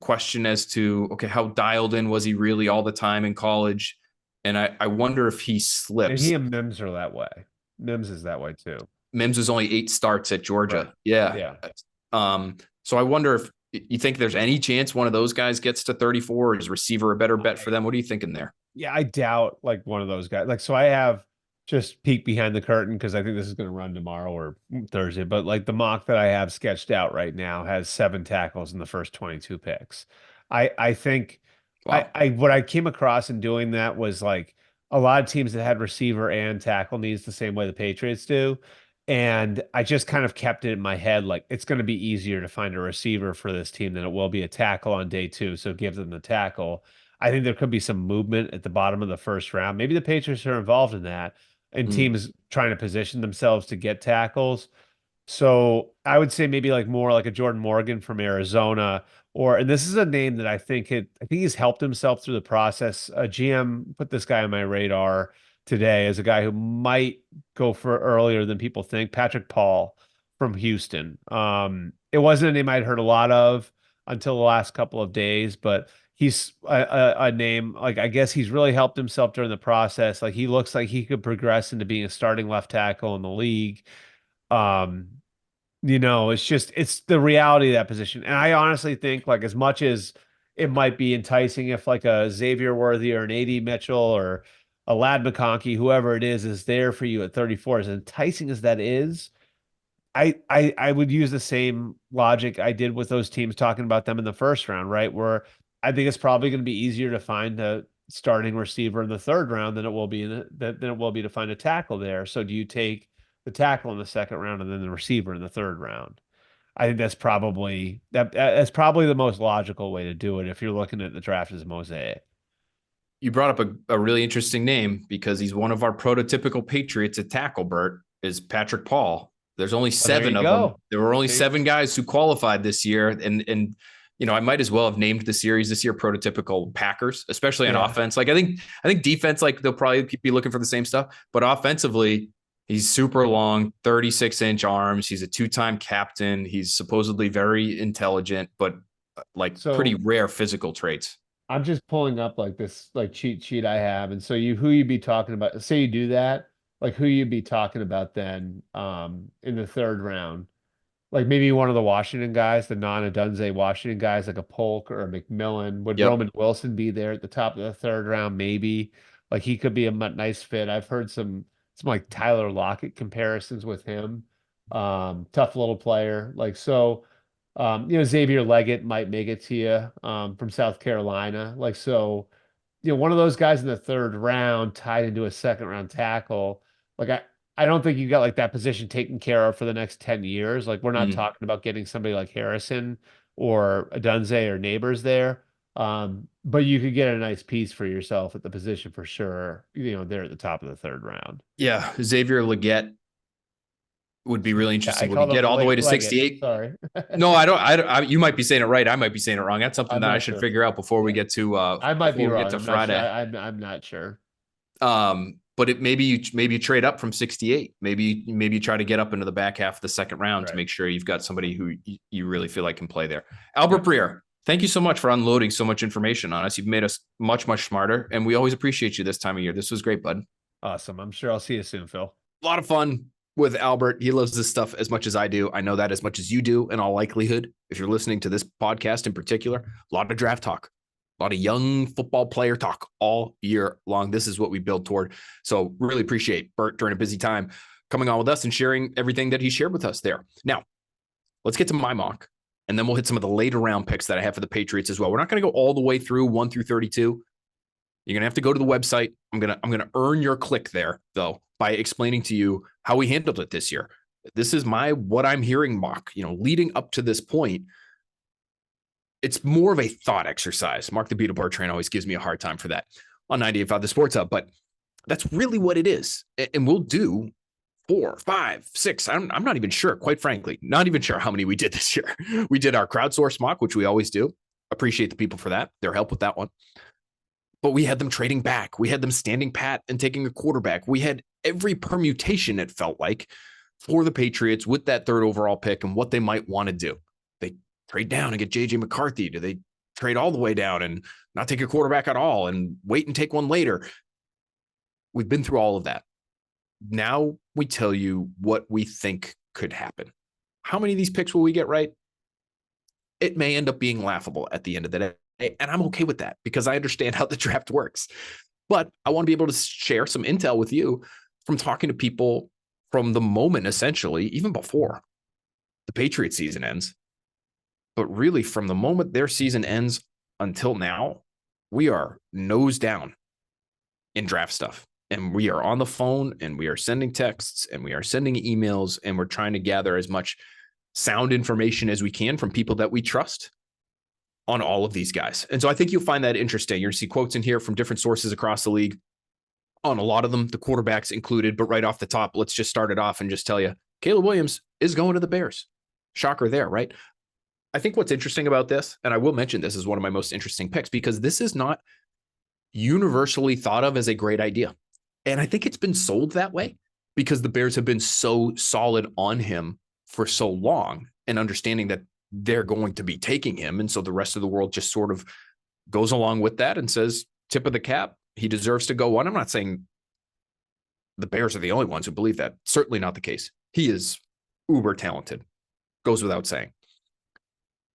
question as to, okay, how dialed in was he really all the time in college? And I wonder if he slips. And he and Mims are that way. Mims is that way too. Mims was only 8 starts at Georgia. Right. Yeah. So I wonder if you think there's any chance one of those guys gets to 34, or is receiver a better bet for them? What are you thinking there? Yeah, I doubt like one of those guys. Like, so I have just peek behind the curtain because I think this is going to run tomorrow or Thursday. But like the mock that I have sketched out right now has 7 tackles in the first 22 picks. I think what I came across in doing that was like a lot of teams that had receiver and tackle needs the same way the Patriots do. And I just kind of kept it in my head like it's going to be easier to find a receiver for this team than it will be a tackle on day 2. So give them the tackle. I think there could be some movement at the bottom of the first round. Maybe the Patriots are involved in that and teams trying to position themselves to get tackles. So I would say maybe like more like a Jordan Morgan from Arizona, and this is a name that I think he's helped himself through the process. GM put this guy on my radar. today as a guy who might go for earlier than people think. Patrick Paul from Houston. It wasn't a name I'd heard a lot of until the last couple of days, but he's a name, like, I guess he's really helped himself during the process. Like, he looks like he could progress into being a starting left tackle in the league. Um, it's the reality of that position. And I honestly think, like, as much as it might be enticing if like a Xavier Worthy or an AD Mitchell or a Lad McConkey, whoever it is there for you at 34, as enticing as that is, I would use the same logic I did with those teams talking about them in the first round, right? Where I think it's probably going to be easier to find a starting receiver in the third round than it will be than it will be to find a tackle there. So do you take the tackle in the second round and then the receiver in the third round? I think that's probably the most logical way to do it if you're looking at the draft as a mosaic. You brought up a really interesting name because he's one of our prototypical Patriots at tackle, Bert, is Patrick Paul. There's only seven of them. There were only 7 guys who qualified this year. And I might as well have named the series this year prototypical Packers, especially on offense. Like, I think defense, like, they'll probably be looking for the same stuff. But offensively, he's super long, 36-inch arms. He's a 2-time captain. He's supposedly very intelligent, but pretty rare physical traits. I'm just pulling up like this like cheat sheet I have. And so who you'd be talking about, say you do that, like who you'd be talking about then in the third round. Like maybe one of the Washington guys, the non-Adunze Washington guys, like a Polk or a McMillan. Would Roman Wilson be there at the top of the third round? Maybe. Like, he could be a nice fit. I've heard some like Tyler Lockett comparisons with him. Tough little player. Like, so Xavier Leggett might make it to you from South Carolina. Like, so one of those guys in the third round tied into a second round tackle. Like, I don't think you got like that position taken care of for the next 10 years. Like, we're not talking about getting somebody like Harrison or Adunze or Neighbors there. But you could get a nice piece for yourself at the position for sure, there at the top of the third round. Yeah. Xavier Leggett would be really interesting. Would we get all the way to 68? Sorry. No, I don't. You might be saying it right. I might be saying it wrong. That's something that I should figure out before we get to I might be wrong. Get to Friday. I'm not sure. But maybe you trade up from 68. Maybe you try to get up into the back half of the second round to make sure you've got somebody who you really feel like can play there. Albert Breer, thank you so much for unloading so much information on us. You've made us much, much smarter, and we always appreciate you this time of year. This was great, bud. Awesome. I'm sure I'll see you soon, Phil. A lot of fun with Albert. He loves this stuff as much as I do. I know that as much as you do, in all likelihood. If you're listening to this podcast in particular, a lot of draft talk, a lot of young football player talk all year long. This is what we build toward. So really appreciate Bert during a busy time coming on with us and sharing everything that he shared with us there. Now, let's get to my mock, and then we'll hit some of the later round picks that I have for the Patriots as well. We're not going to go all the way through 1 through 32. You're going to have to go to the website. I'm going to earn your click there, though, by explaining to you how we handled it this year. This is what I'm hearing mock, leading up to this point. It's more of a thought exercise. Mark the Beat Bar Train always gives me a hard time for that on 98.5 The Sports Hub, but that's really what it is. And we'll do 4, 5, 6. I'm not even sure, quite frankly, not even sure how many we did this year. We did our crowdsourced mock, which we always do. Appreciate the people for that, their help with that one. But we had them trading back. We had them standing pat and taking a quarterback. We had every permutation, it felt like, for the Patriots with that third overall pick and what they might want to do. They trade down and get J.J. McCarthy. Do they trade all the way down and not take a quarterback at all and wait and take one later? We've been through all of that. Now we tell you what we think could happen. How many of these picks will we get right? It may end up being laughable at the end of the day. And I'm okay with that because I understand how the draft works. But I want to be able to share some intel with you from talking to people from the moment, essentially, even before the Patriots season ends. But really, from the moment their season ends until now, we are nose down in draft stuff. And we are on the phone and we are sending texts and we are sending emails and we're trying to gather as much sound information as we can from people that we trust on all of these guys. And so I think you'll find that interesting. You're going to see quotes in here from different sources across the league on a lot of them, the quarterbacks included. But right off the top, let's just start it off and just tell you, Caleb Williams is going to the Bears. Shocker there, right? I think what's interesting about this, and I will mention this as one of my most interesting picks, because this is not universally thought of as a great idea. And I think it's been sold that way because the Bears have been so solid on him for so long and understanding that they're going to be taking him. And so the rest of the world just sort of goes along with that and says, tip of the cap, he deserves to go on. I'm not saying the Bears are the only ones who believe that. Certainly not the case. He is uber talented, goes without saying.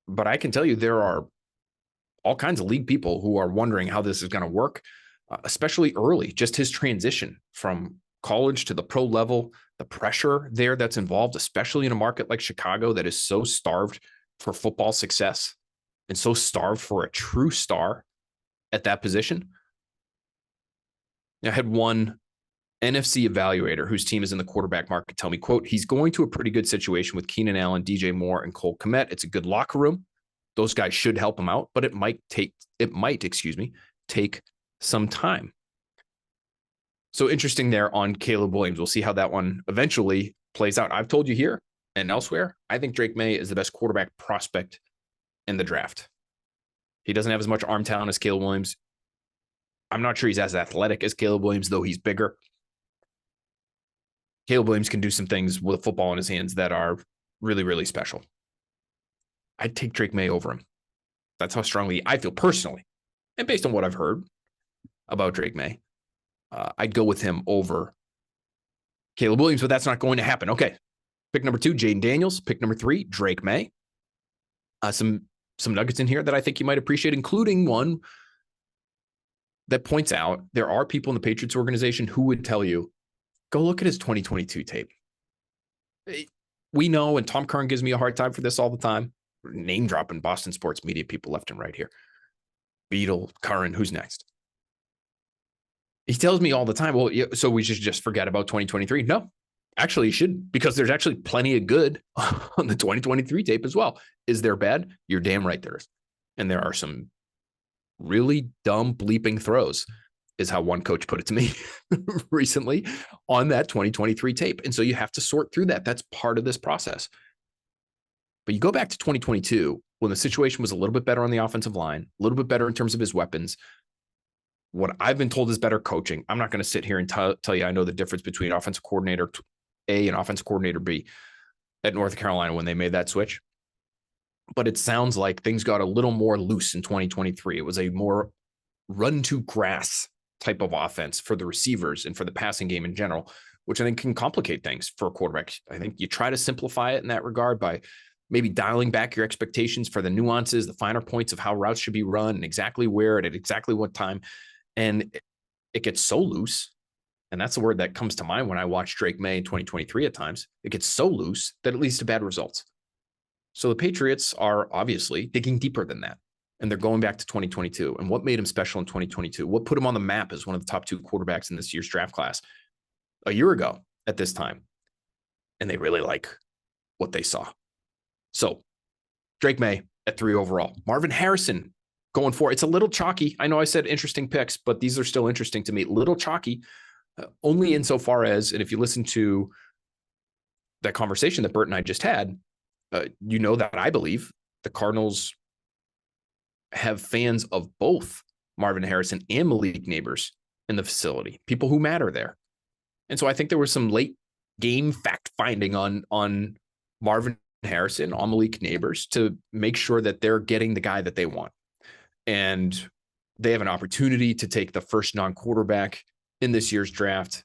But I can tell you there are all kinds of league people who are wondering how this is going to work, especially early, just his transition from college to the pro level, the pressure there that's involved, especially in a market like Chicago that is so starved for football success and so starved for a true star at that position. I had one NFC evaluator whose team is in the quarterback market tell me, quote, he's going to a pretty good situation with Keenan Allen, DJ Moore, and Cole Kmet. It's a good locker room. Those guys should help him out, but it might take some time. So interesting there on Caleb Williams. We'll see how that one eventually plays out. I've told you here and elsewhere, I think Drake May is the best quarterback prospect in the draft. He doesn't have as much arm talent as Caleb Williams. I'm not sure he's as athletic as Caleb Williams, though he's bigger. Caleb Williams can do some things with football in his hands that are really, really special. I'd take Drake May over him. That's how strongly I feel personally. And based on what I've heard about Drake May, I'd go with him over Caleb Williams, but that's not going to happen. Okay. Pick number 2, Jayden Daniels. Pick number 3, Drake May. Some nuggets in here that I think you might appreciate, including one that points out there are people in the Patriots organization who would tell you, go look at his 2022 tape. We know, and Tom Curran gives me a hard time for this all the time, name dropping Boston sports media people left and right here. Beadle, Curran, who's next? He tells me all the time, well, so we should just forget about 2023. No, actually you should, because there's actually plenty of good on the 2023 tape as well. Is there bad? You're damn right there is. And there are some really dumb bleeping throws, is how one coach put it to me recently on that 2023 tape. And so you have to sort through that. That's part of this process. But you go back to 2022 when the situation was a little bit better on the offensive line, a little bit better in terms of his weapons. What I've been told is better coaching. I'm not going to sit here and tell you I know the difference between offensive coordinator A and offensive coordinator B at North Carolina when they made that switch. But it sounds like things got a little more loose in 2023. It was a more run to grass type of offense for the receivers and for the passing game in general, which I think can complicate things for a quarterback. I think you try to simplify it in that regard by maybe dialing back your expectations for the nuances, the finer points of how routes should be run and exactly where and at exactly what time. And it gets so loose. And that's the word that comes to mind when I watch Drake May in 2023 at times. It gets so loose that it leads to bad results. So the Patriots are obviously digging deeper than that. And they're going back to 2022. And what made him special in 2022? What put him on the map as one of the top 2 quarterbacks in this year's draft class a year ago at this time? And they really like what they saw. So Drake May at 3 overall. Marvin Harrison going 4. It's a little chalky. I know I said interesting picks, but these are still interesting to me. Little chalky, only insofar as, and if you listen to that conversation that Bert and I just had, you know that I believe the Cardinals have fans of both Marvin Harrison and Malik Neighbors in the facility, people who matter there. And so I think there was some late game fact finding on Marvin Harrison, on Malik Neighbors, to make sure that they're getting the guy that they want. And they have an opportunity to take the first non-quarterback in this year's draft,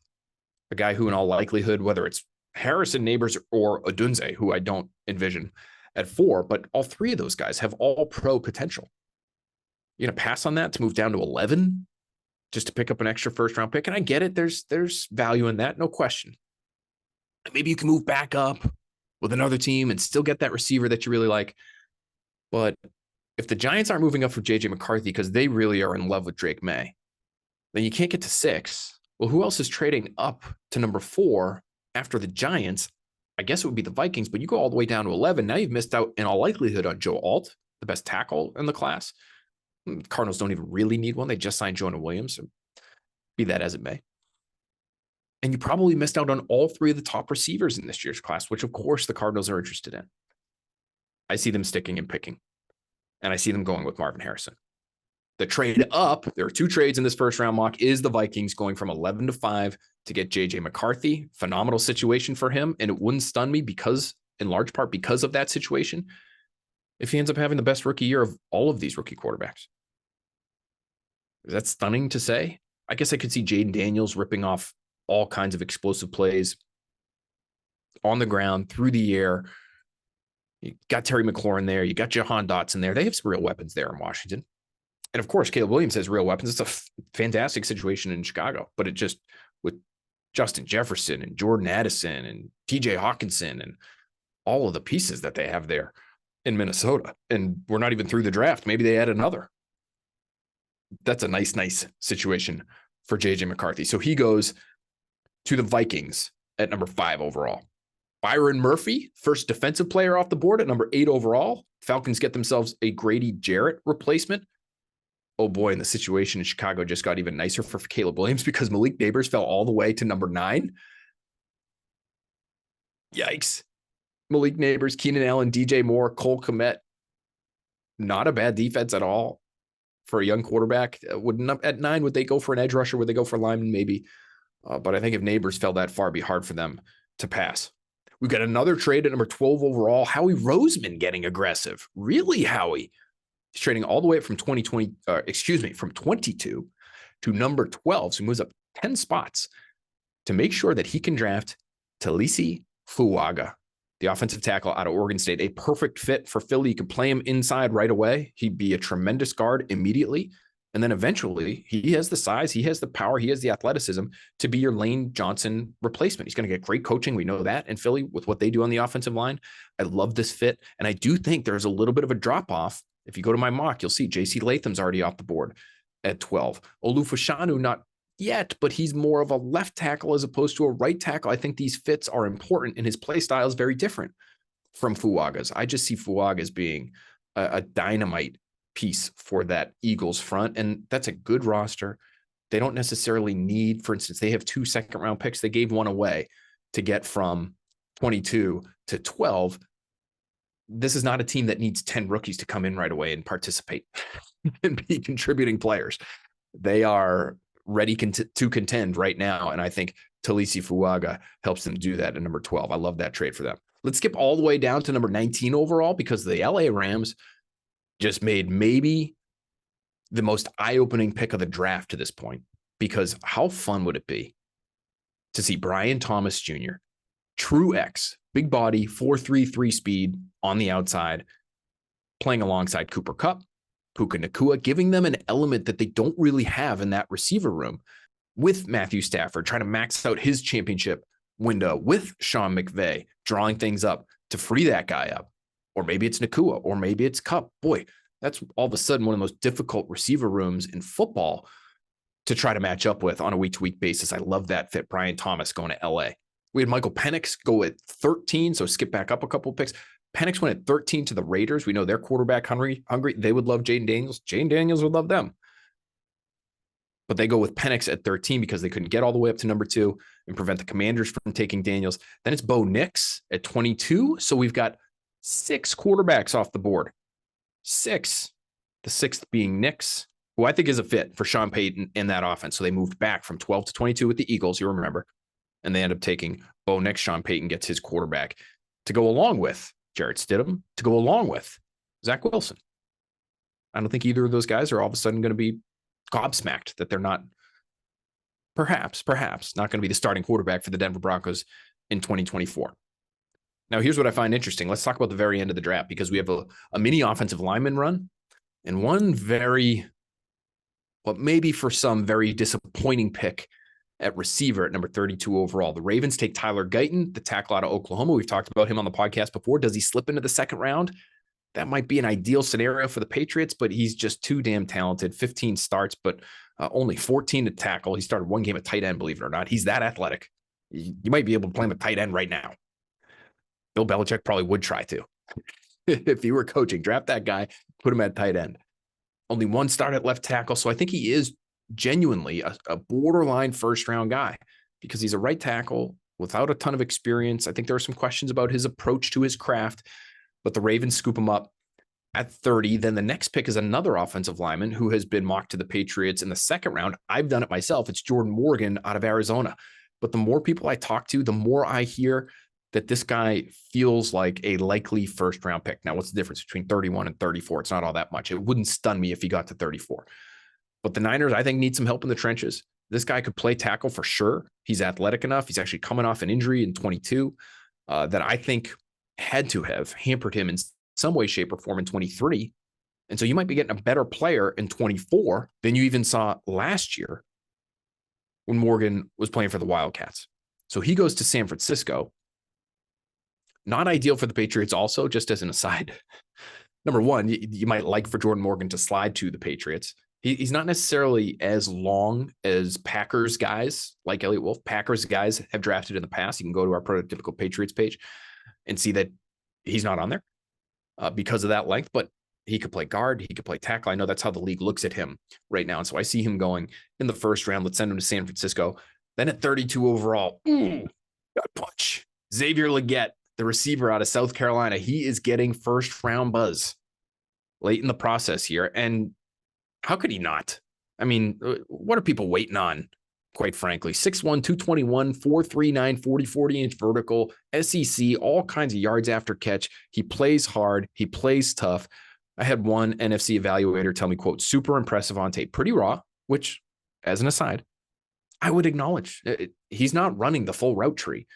a guy who in all likelihood, whether it's Harrison, Neighbors, or Odunze, who I don't envision at 4, but all 3 of those guys have all pro potential. You're going to pass on that to move down to 11 just to pick up an extra first round pick. And I get it. There's value in that. No question. Maybe you can move back up with another team and still get that receiver that you really like. But if the Giants aren't moving up for JJ McCarthy because they really are in love with Drake May, then you can't get to 6. Well, who else is trading up to number 4 after the Giants? I guess it would be the Vikings, but you go all the way down to 11. Now you've missed out in all likelihood on Joe Alt, the best tackle in the class. Cardinals don't even really need one. They just signed Jonah Williams, be that as it may. And you probably missed out on all 3 of the top receivers in this year's class, which of course the Cardinals are interested in. I see them sticking and picking, and I see them going with Marvin Harrison. The trade up, there are 2 trades in this first round mock, is the Vikings going from 11-5 to get JJ McCarthy. Phenomenal situation for him. And it wouldn't stun me in large part because of that situation, if he ends up having the best rookie year of all of these rookie quarterbacks. Is that stunning to say? I guess I could see Jayden Daniels ripping off all kinds of explosive plays on the ground, through the air. You got Terry McLaurin there. You got Jahan Dotson there. They have some real weapons there in Washington. And of course, Caleb Williams has real weapons. It's a fantastic situation in Chicago, but it just, with Justin Jefferson and Jordan Addison and TJ Hawkinson and all of the pieces that they have there in Minnesota, and we're not even through the draft. Maybe they add another. That's a nice situation for JJ McCarthy. So he goes to the Vikings at number 5 overall. Byron Murphy, first defensive player off the board at number 8 overall. Falcons get themselves a Grady Jarrett replacement. Oh boy, and the situation in Chicago just got even nicer for Caleb Williams because Malik Neighbors fell all the way to number 9. Yikes. Malik Neighbors, Keenan Allen, DJ Moore, Cole Kmet. Not a bad defense at all for a young quarterback. At 9, would they go for an edge rusher? Would they go for a lineman? Maybe. But I think if Neighbors fell that far, it'd be hard for them to pass. We've got another trade at number 12 overall. Howie Roseman getting aggressive. Really, Howie? He's trading all the way up from 22 to number 12. So he moves up 10 spots to make sure that he can draft Talisi Fuaga, the offensive tackle out of Oregon State. A perfect fit for Philly. You could play him inside right away. He'd be a tremendous guard immediately. And then eventually, he has the size, he has the power, he has the athleticism to be your Lane Johnson replacement. He's going to get great coaching. We know that in Philly with what they do on the offensive line. I love this fit. And I do think there's a little bit of a drop-off. If you go to my mock, you'll see J.C. Latham's already off the board at 12. Olufashanu, not yet, but he's more of a left tackle as opposed to a right tackle. I think these fits are important, and his play style is very different from Fuaga's. I just see Fuaga as being a dynamite piece for that Eagles front. And that's a good roster. They don't necessarily need, for instance, they have 2 second-round picks. They gave one away to get from 22 to 12. This is not a team that needs 10 rookies to come in right away and participate and be contributing players. They are ready to contend right now. And I think Talisi Fuaga helps them do that at number 12. I love that trade for them. Let's skip all the way down to number 19 overall because the LA Rams just made maybe the most eye-opening pick of the draft to this point, because how fun would it be to see Brian Thomas Jr., true X, big body, 4.33 speed on the outside, playing alongside Cooper Kupp, Puka Nacua, giving them an element that they don't really have in that receiver room, with Matthew Stafford trying to max out his championship window, with Sean McVay drawing things up to free that guy up. Or maybe it's Nacua, or maybe it's Kupp. Boy, that's all of a sudden one of the most difficult receiver rooms in football to try to match up with on a week-to-week basis. I love that fit. Brian Thomas going to LA. We had Michael Penix go at 13, so skip back up a couple of picks. Penix went at 13 to the Raiders. We know they're quarterback hungry. They would love Jayden Daniels. Jayden Daniels would love them. But they go with Penix at 13 because they couldn't get all the way up to number 2 and prevent the Commanders from taking Daniels. Then it's Bo Nix at 22. So we've got 6 quarterbacks off the board. 6. The 6th being Nix, who I think is a fit for Sean Payton in that offense. So they moved back from 12 to 22 with the Eagles, you remember. And they end up taking Bo Nix. Sean Payton gets his quarterback to go along with Jarrett Stidham, to go along with Zach Wilson. I don't think either of those guys are all of a sudden going to be gobsmacked that they're not, perhaps not going to be the starting quarterback for the Denver Broncos in 2024. Now, here's what I find interesting. Let's talk about the very end of the draft, because we have a mini offensive lineman run and one very, what maybe for some, very disappointing pick at receiver at number 32 overall. The Ravens take Tyler Guyton, the tackle out of Oklahoma. We've talked about him on the podcast before. Does he slip into the second round? That might be an ideal scenario for the Patriots, but he's just too damn talented. 15 starts, but only 14 to tackle. He started 1 game at tight end, believe it or not. He's that athletic. You might be able to play him at tight end right now. Bill Belichick probably would try to. If he were coaching, draft that guy, put him at tight end. Only 1 start at left tackle. So I think he is genuinely a borderline first-round guy, because he's a right tackle without a ton of experience. I think there are some questions about his approach to his craft, but the Ravens scoop him up at 30. Then the next pick is another offensive lineman who has been mocked to the Patriots in the second round. I've done it myself. It's Jordan Morgan out of Arizona. But the more people I talk to, the more I hear that this guy feels like a likely first round pick. Now, what's the difference between 31 and 34? It's not all that much. It wouldn't stun me if he got to 34. But the Niners, I think, need some help in the trenches. This guy could play tackle for sure. He's athletic enough. He's actually coming off an injury in 22 that I think had to have hampered him in some way, shape, or form in 23. And so you might be getting a better player in 24 than you even saw last year when Morgan was playing for the Wildcats. So he goes to San Francisco. Not ideal for the Patriots also, just as an aside. Number one, you might like for Jordan Morgan to slide to the Patriots. He's not necessarily as long as Packers guys like Elliott Wolf. Packers guys have drafted in the past. You can go to our prototypical Patriots page and see that he's not on there because of that length, but he could play guard. He could play tackle. I know that's how the league looks at him right now. And so I see him going in the first round. Let's send him to San Francisco. Then at 32 overall, got punch. Xavier Legette, the receiver out of South Carolina. He is getting first round buzz late in the process here. And how could he not? I mean, what are people waiting on, quite frankly? 6'1", 221, 4.39, 40-inch vertical, SEC, all kinds of yards after catch. He plays hard. He plays tough. I had one NFC evaluator tell me, quote, super impressive on tape, pretty raw, which, as an aside, I would acknowledge. He's not running the full route tree.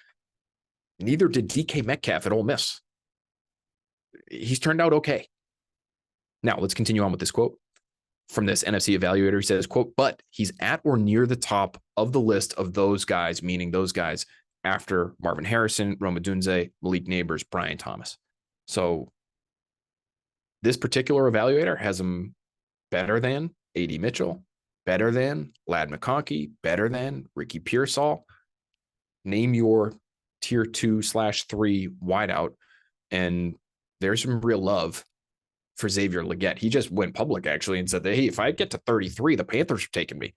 Neither did DK Metcalf at Ole Miss. He's turned out okay. Now, let's continue on with this quote from this NFC evaluator. He says, quote, but he's at or near the top of the list of those guys, meaning those guys after Marvin Harrison, Rome Odunze, Malik Neighbors, Brian Thomas. So this particular evaluator has him better than A.D. Mitchell, better than Ladd McConkey, better than Ricky Pearsall. Name your tier 2/3 wideout, and there's some real love for Xavier Legette. He just went public actually and said that, hey, if I get to 33, the Panthers are taking me.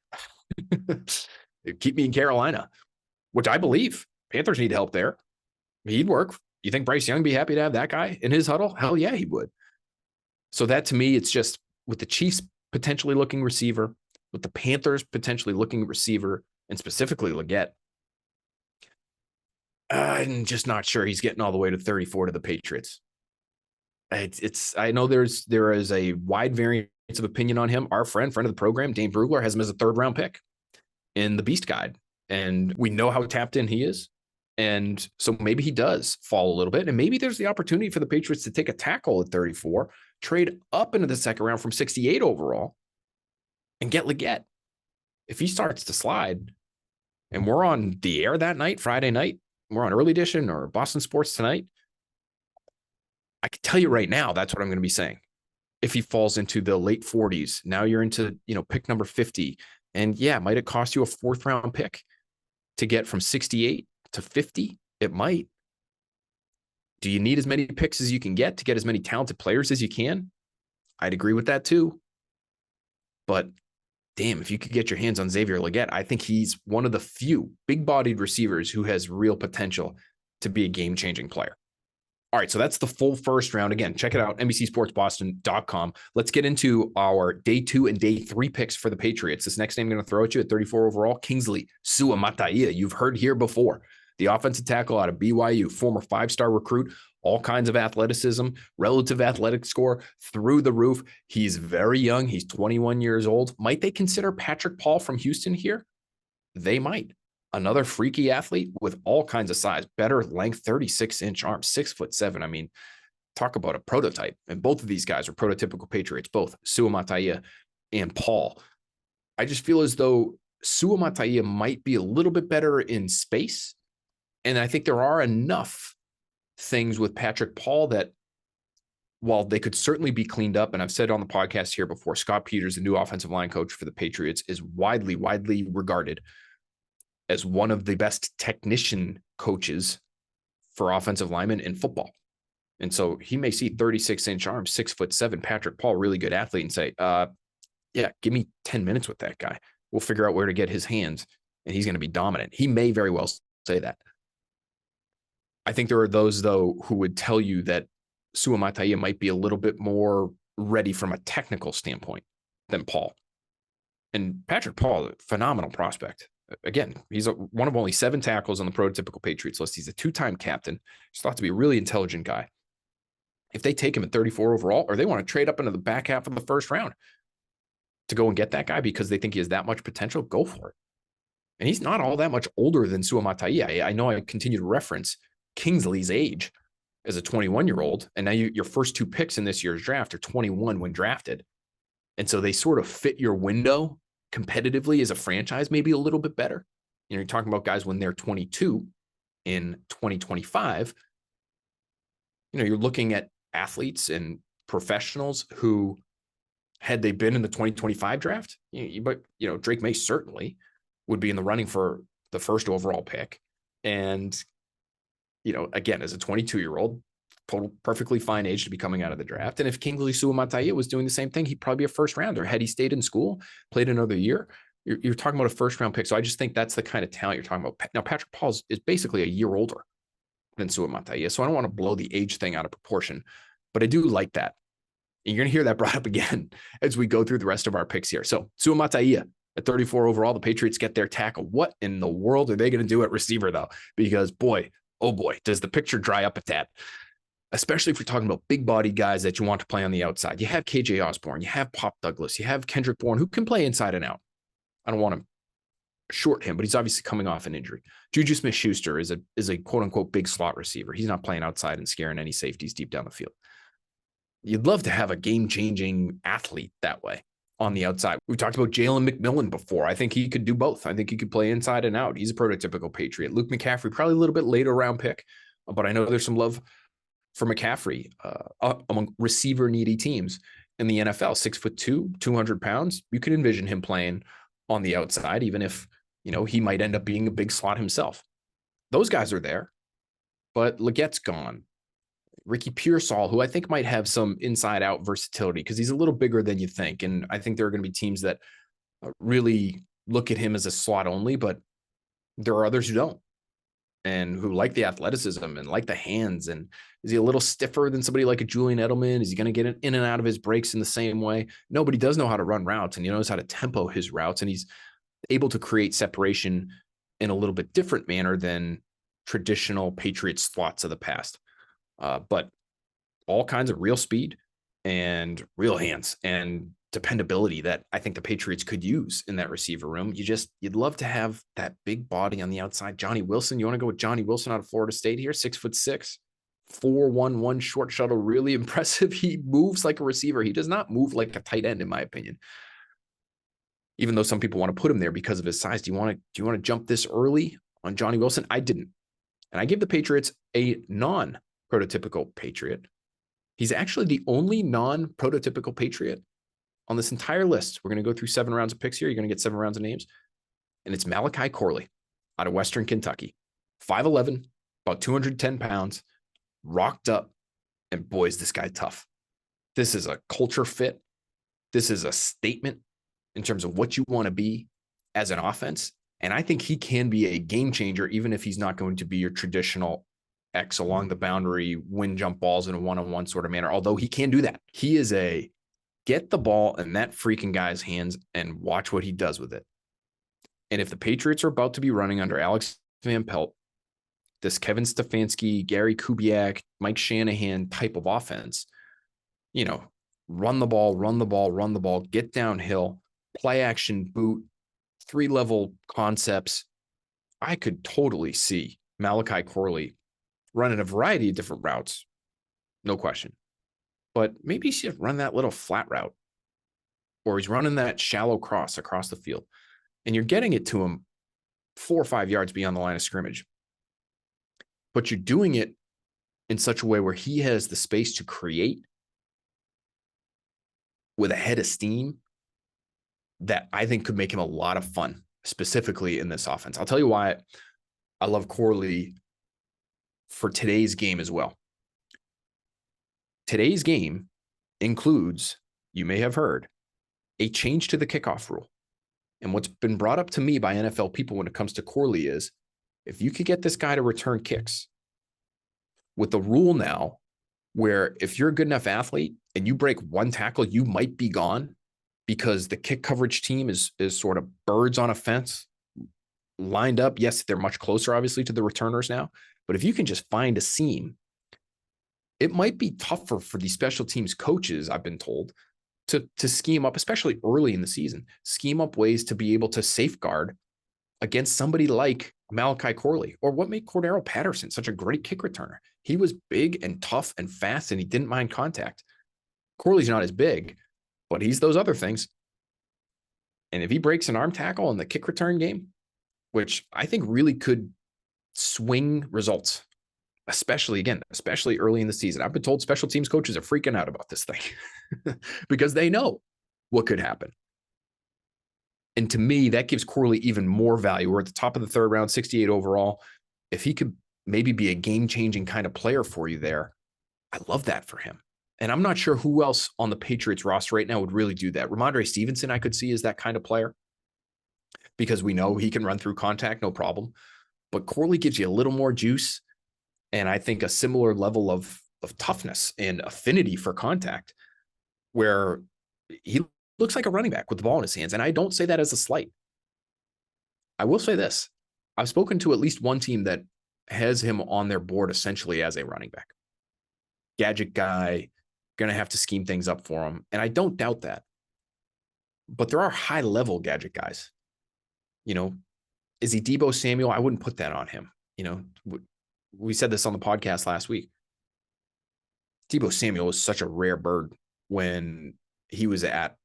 Keep me in Carolina, which I believe. Panthers need help there. He'd work. You think Bryce Young be happy to have that guy in his huddle? Hell yeah, he would. So that to me, it's just with the Chiefs potentially looking receiver, with the Panthers potentially looking receiver, and specifically Legette, I'm just not sure he's getting all the way to 34 to the Patriots. I know there is a wide variance of opinion on him. Our friend of the program, Dane Brugler, has him as a third round pick in the Beast Guide. And we know how tapped in he is. And so maybe he does fall a little bit. And maybe there's the opportunity for the Patriots to take a tackle at 34, trade up into the second round from 68 overall, and get Legette. If he starts to slide, and we're on the air that night, Friday night, we're on Early Edition or Boston Sports Tonight, I can tell you right now, that's what I'm going to be saying. If he falls into the late 40s, now you're into, pick number 50. And yeah, might it cost you a fourth round pick to get from 68 to 50? It might. Do you need as many picks as you can get as many talented players as you can? I'd agree with that too. But damn, if you could get your hands on Xavier Legette, I think he's one of the few big-bodied receivers who has real potential to be a game-changing player. All right, so that's the full first round. Again, check it out, NBCSportsBoston.com. Let's get into our day 2 and day 3 picks for the Patriots. This next name I'm going to throw at you at 34 overall, Kingsley Suamataia. You've heard here before. The offensive tackle out of BYU, former 5-star recruit, all kinds of athleticism, relative athletic score through the roof. He's very young. He's 21 years old. Might they consider Patrick Paul from Houston here? They might. Another freaky athlete with all kinds of size, better length, 36-inch arms, 6'7". I mean, talk about a prototype. And both of these guys are prototypical Patriots, both Suamataia and Paul. I just feel as though Suamataia might be a little bit better in space. And I think there are enough things with Patrick Paul that while they could certainly be cleaned up, and I've said on the podcast here before, Scott Peters, the new offensive line coach for the Patriots, is widely regarded as one of the best technician coaches for offensive linemen in football. And so he may see 36-inch arms, 6'7" Patrick Paul, really good athlete, and say, yeah, give me 10 minutes with that guy. We'll figure out where to get his hands, and he's going to be dominant. He may very well say that. I think there are those, though, who would tell you that Suamataia might be a little bit more ready from a technical standpoint than Paul. And Patrick Paul, phenomenal prospect. Again, he's one of only 7 tackles on the prototypical Patriots list. He's a 2-time captain. He's thought to be a really intelligent guy. If they take him at 34 overall, or they want to trade up into the back half of the first round to go and get that guy because they think he has that much potential, go for it. And he's not all that much older than Suamataia. I know I continue to reference Kingsley's age as a 21-year-old, and now your first 2 picks in this year's draft are 21 when drafted. And so they sort of fit your window competitively as a franchise, maybe a little bit better. You're talking about guys when they're 22 in 2025. You're looking at athletes and professionals who, had they been in the 2025 draft, but Drake May certainly would be in the running for the first overall pick. And, again, as a 22-year-old, perfectly fine age to be coming out of the draft. And if Kingsley Suamataia was doing the same thing, he'd probably be a first rounder. Had he stayed in school, played another year, you're talking about a first round pick. So I just think that's the kind of talent you're talking about. Now, Patrick Paul is basically a year older than Suamataia. So I don't want to blow the age thing out of proportion, but I do like that. And you're going to hear that brought up again as we go through the rest of our picks here. So Suamataia at 34 overall, the Patriots get their tackle. What in the world are they going to do at receiver, though? Because boy, oh boy, does the picture dry up at that. Especially if you're talking about big body guys that you want to play on the outside. You have KJ Osborne, you have Pop Douglas, you have Kendrick Bourne, who can play inside and out. I don't want to short him, but he's obviously coming off an injury. Juju Smith-Schuster is a quote unquote big slot receiver. He's not playing outside and scaring any safeties deep down the field. You'd love to have a game-changing athlete that way on the outside. We talked about Jalen McMillan before. I think he could do both. I think he could play inside and out. He's a prototypical Patriot. Luke McCaffrey, probably a little bit later round pick, but I know there's some love for McCaffrey among receiver needy teams in the NFL. 6'2", 200 pounds. You could envision him playing on the outside, even if, he might end up being a big slot himself. Those guys are there, but Legette's gone. Ricky Pearsall, who I think might have some inside out versatility because he's a little bigger than you think. And I think there are going to be teams that really look at him as a slot only, but there are others who don't and who like the athleticism and like the hands. And is he a little stiffer than somebody like a Julian Edelman? Is he going to get in and out of his breaks in the same way? No, but he does know how to run routes and he knows how to tempo his routes, and he's able to create separation in a little bit different manner than traditional Patriots slots of the past. But all kinds of real speed and real hands and dependability that I think the Patriots could use in that receiver room. You'd love to have that big body on the outside. Johnny Wilson, you want to go with Johnny Wilson out of Florida State here? 6'6", 4.11 short shuttle, really impressive. He moves like a receiver. He does not move like a tight end, in my opinion. Even though some people want to put him there because of his size. Do you want to jump this early on Johnny Wilson? I didn't. And I give the Patriots a non-prototypical Patriot. He's actually the only non-prototypical Patriot on this entire list. We're going to go through 7 rounds of picks here. You're going to get 7 rounds of names. And it's Malachi Corley out of Western Kentucky. 5'11", about 210 pounds, rocked up. And boy, is this guy tough. This is a culture fit. This is a statement in terms of what you want to be as an offense. And I think he can be a game changer, even if he's not going to be your traditional X along the boundary, win jump balls in a one-on-one sort of manner. Although he can do that. He is a get the ball in that freaking guy's hands and watch what he does with it. And if the Patriots are about to be running under Alex Van Pelt, this Kevin Stefanski, Gary Kubiak, Mike Shanahan type of offense, run the ball, get downhill, play action boot, 3-level concepts. I could totally see Malachi Corley running a variety of different routes, no question. But maybe he should run that little flat route, or he's running that shallow cross across the field, and you're getting it to him 4 or 5 yards beyond the line of scrimmage. But you're doing it in such a way where he has the space to create with a head of steam that I think could make him a lot of fun, specifically in this offense. I'll tell you why I love Corley for today's game as well. Today's game includes, you may have heard, a change to the kickoff rule. And what's been brought up to me by NFL people when it comes to Corley is, if you could get this guy to return kicks, with the rule now where if you're a good enough athlete and you break one tackle, you might be gone because the kick coverage team is sort of birds on a fence lined up. Yes, they're much closer, obviously, to the returners now. But if you can just find a seam, it might be tougher for these special teams coaches, I've been told, to scheme up, especially early in the season, scheme up ways to be able to safeguard against somebody like Malachi Corley, or what made Cordero Patterson such a great kick returner. He was big and tough and fast, and he didn't mind contact. Corley's not as big, but he's those other things. And if he breaks an arm tackle in the kick return game, which I think really could swing results, especially early in the season. I've been told special teams coaches are freaking out about this thing because they know what could happen. And to me, that gives Corley even more value. We're at the top of the third round, 68 overall. If he could maybe be a game-changing kind of player for you there, I love that for him. And I'm not sure who else on the Patriots roster right now would really do that. Ramondre Stevenson, I could see as that kind of player because we know he can run through contact, no problem. But Corley gives you a little more juice, and I think a similar level of toughness and affinity for contact, where he looks like a running back with the ball in his hands. And I don't say that as a slight. I will say this. I've spoken to at least one team that has him on their board essentially as a running back. Gadget guy, going to have to scheme things up for him. And I don't doubt that. But there are high-level gadget guys. You know, is he Deebo Samuel? I wouldn't put that on him. You know, we said this on the podcast last week. Deebo Samuel was such a rare bird when he was at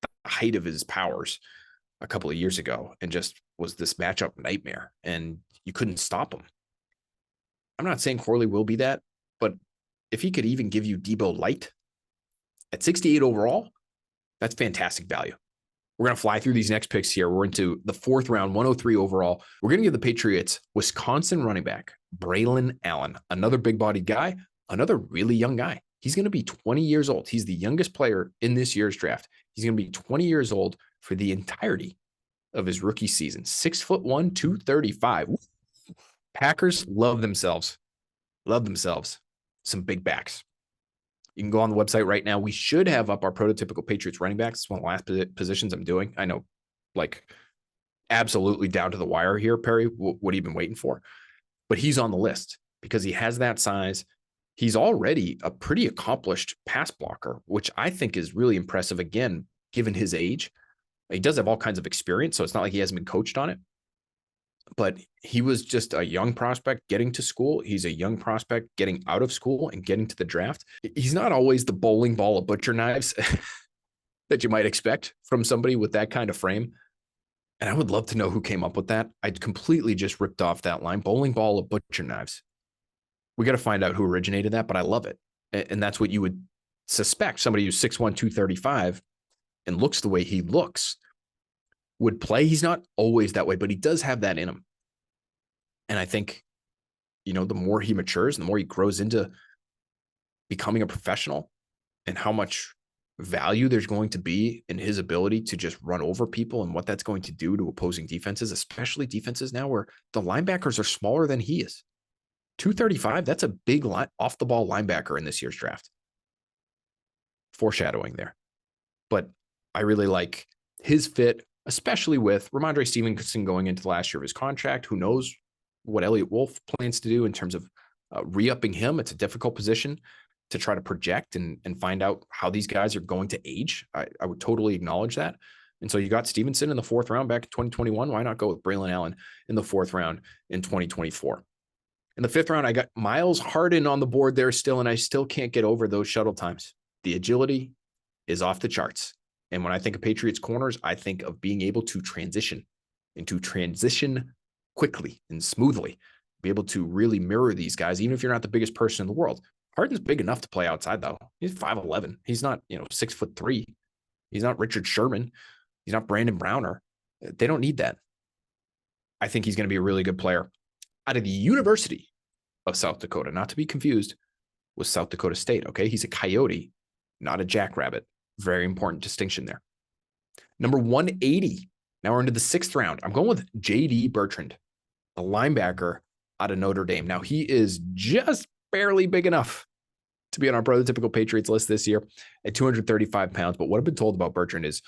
the height of his powers a couple of years ago and just was this matchup nightmare, and you couldn't stop him. I'm not saying Corley will be that, but if he could even give you Deebo light at 68 overall, that's fantastic value. We're going to fly through these next picks here. We're into the fourth round, 103 overall. We're going to give the Patriots Wisconsin running back, Braylon Allen, another big-bodied guy, another really young guy. He's going to be 20 years old. He's the youngest player in this year's draft. He's going to be 20 years old for the entirety of his rookie season. 6'1", 235. Packers love themselves. Love themselves. Some big backs. You can go on the website right now. We should have up our prototypical Patriots running backs. It's one of the last positions I'm doing. I know, like, absolutely down to the wire here, Perry. What have you been waiting for? But he's on the list because he has that size. He's already a pretty accomplished pass blocker, which I think is really impressive, again, given his age. He does have all kinds of experience, so it's not like he hasn't been coached on it. But he was just a young prospect getting to school. He's a young prospect getting out of school and getting to the draft. He's not always the bowling ball of butcher knives that you might expect from somebody with that kind of frame. And I would love to know who came up with that. I'd completely just ripped off that line, bowling ball of butcher knives. We got to find out who originated that, but I love it. And that's what you would suspect. Somebody who's 6'1", 235 and looks the way he looks would play. He's not always that way, but he does have that in him. And I think, you know, the more he matures and the more he grows into becoming a professional, and how much value there's going to be in his ability to just run over people and what that's going to do to opposing defenses, especially defenses now where the linebackers are smaller than he is. 235, that's a big off the ball linebacker in this year's draft. Foreshadowing there. But I really like his fit, especially with Ramondre Stevenson going into the last year of his contract. Who knows what Elliott Wolf plans to do in terms of re-upping him. It's a difficult position to try to project and find out how these guys are going to age. I would totally acknowledge that. And so you got Stevenson in the fourth round back in 2021. Why not go with Braylon Allen in the fourth round in 2024? In the fifth round, I got Miles Harden on the board there still, and I still can't get over those shuttle times. The agility is off the charts. And when I think of Patriots corners, I think of being able to transition quickly and smoothly, be able to really mirror these guys, even if you're not the biggest person in the world. Harden's big enough to play outside, though. He's 5'11". He's not, 6'3". He's not Richard Sherman. He's not Brandon Browner. They don't need that. I think he's going to be a really good player. Out of the University of South Dakota, not to be confused with South Dakota State, okay? He's a Coyote, not a Jackrabbit. Very important distinction there. Number 180. Now we're into the sixth round. I'm going with J.D. Bertrand, the linebacker out of Notre Dame. Now he is just barely big enough to be on our prototypical Patriots list this year at 235 pounds. But what I've been told about Bertrand is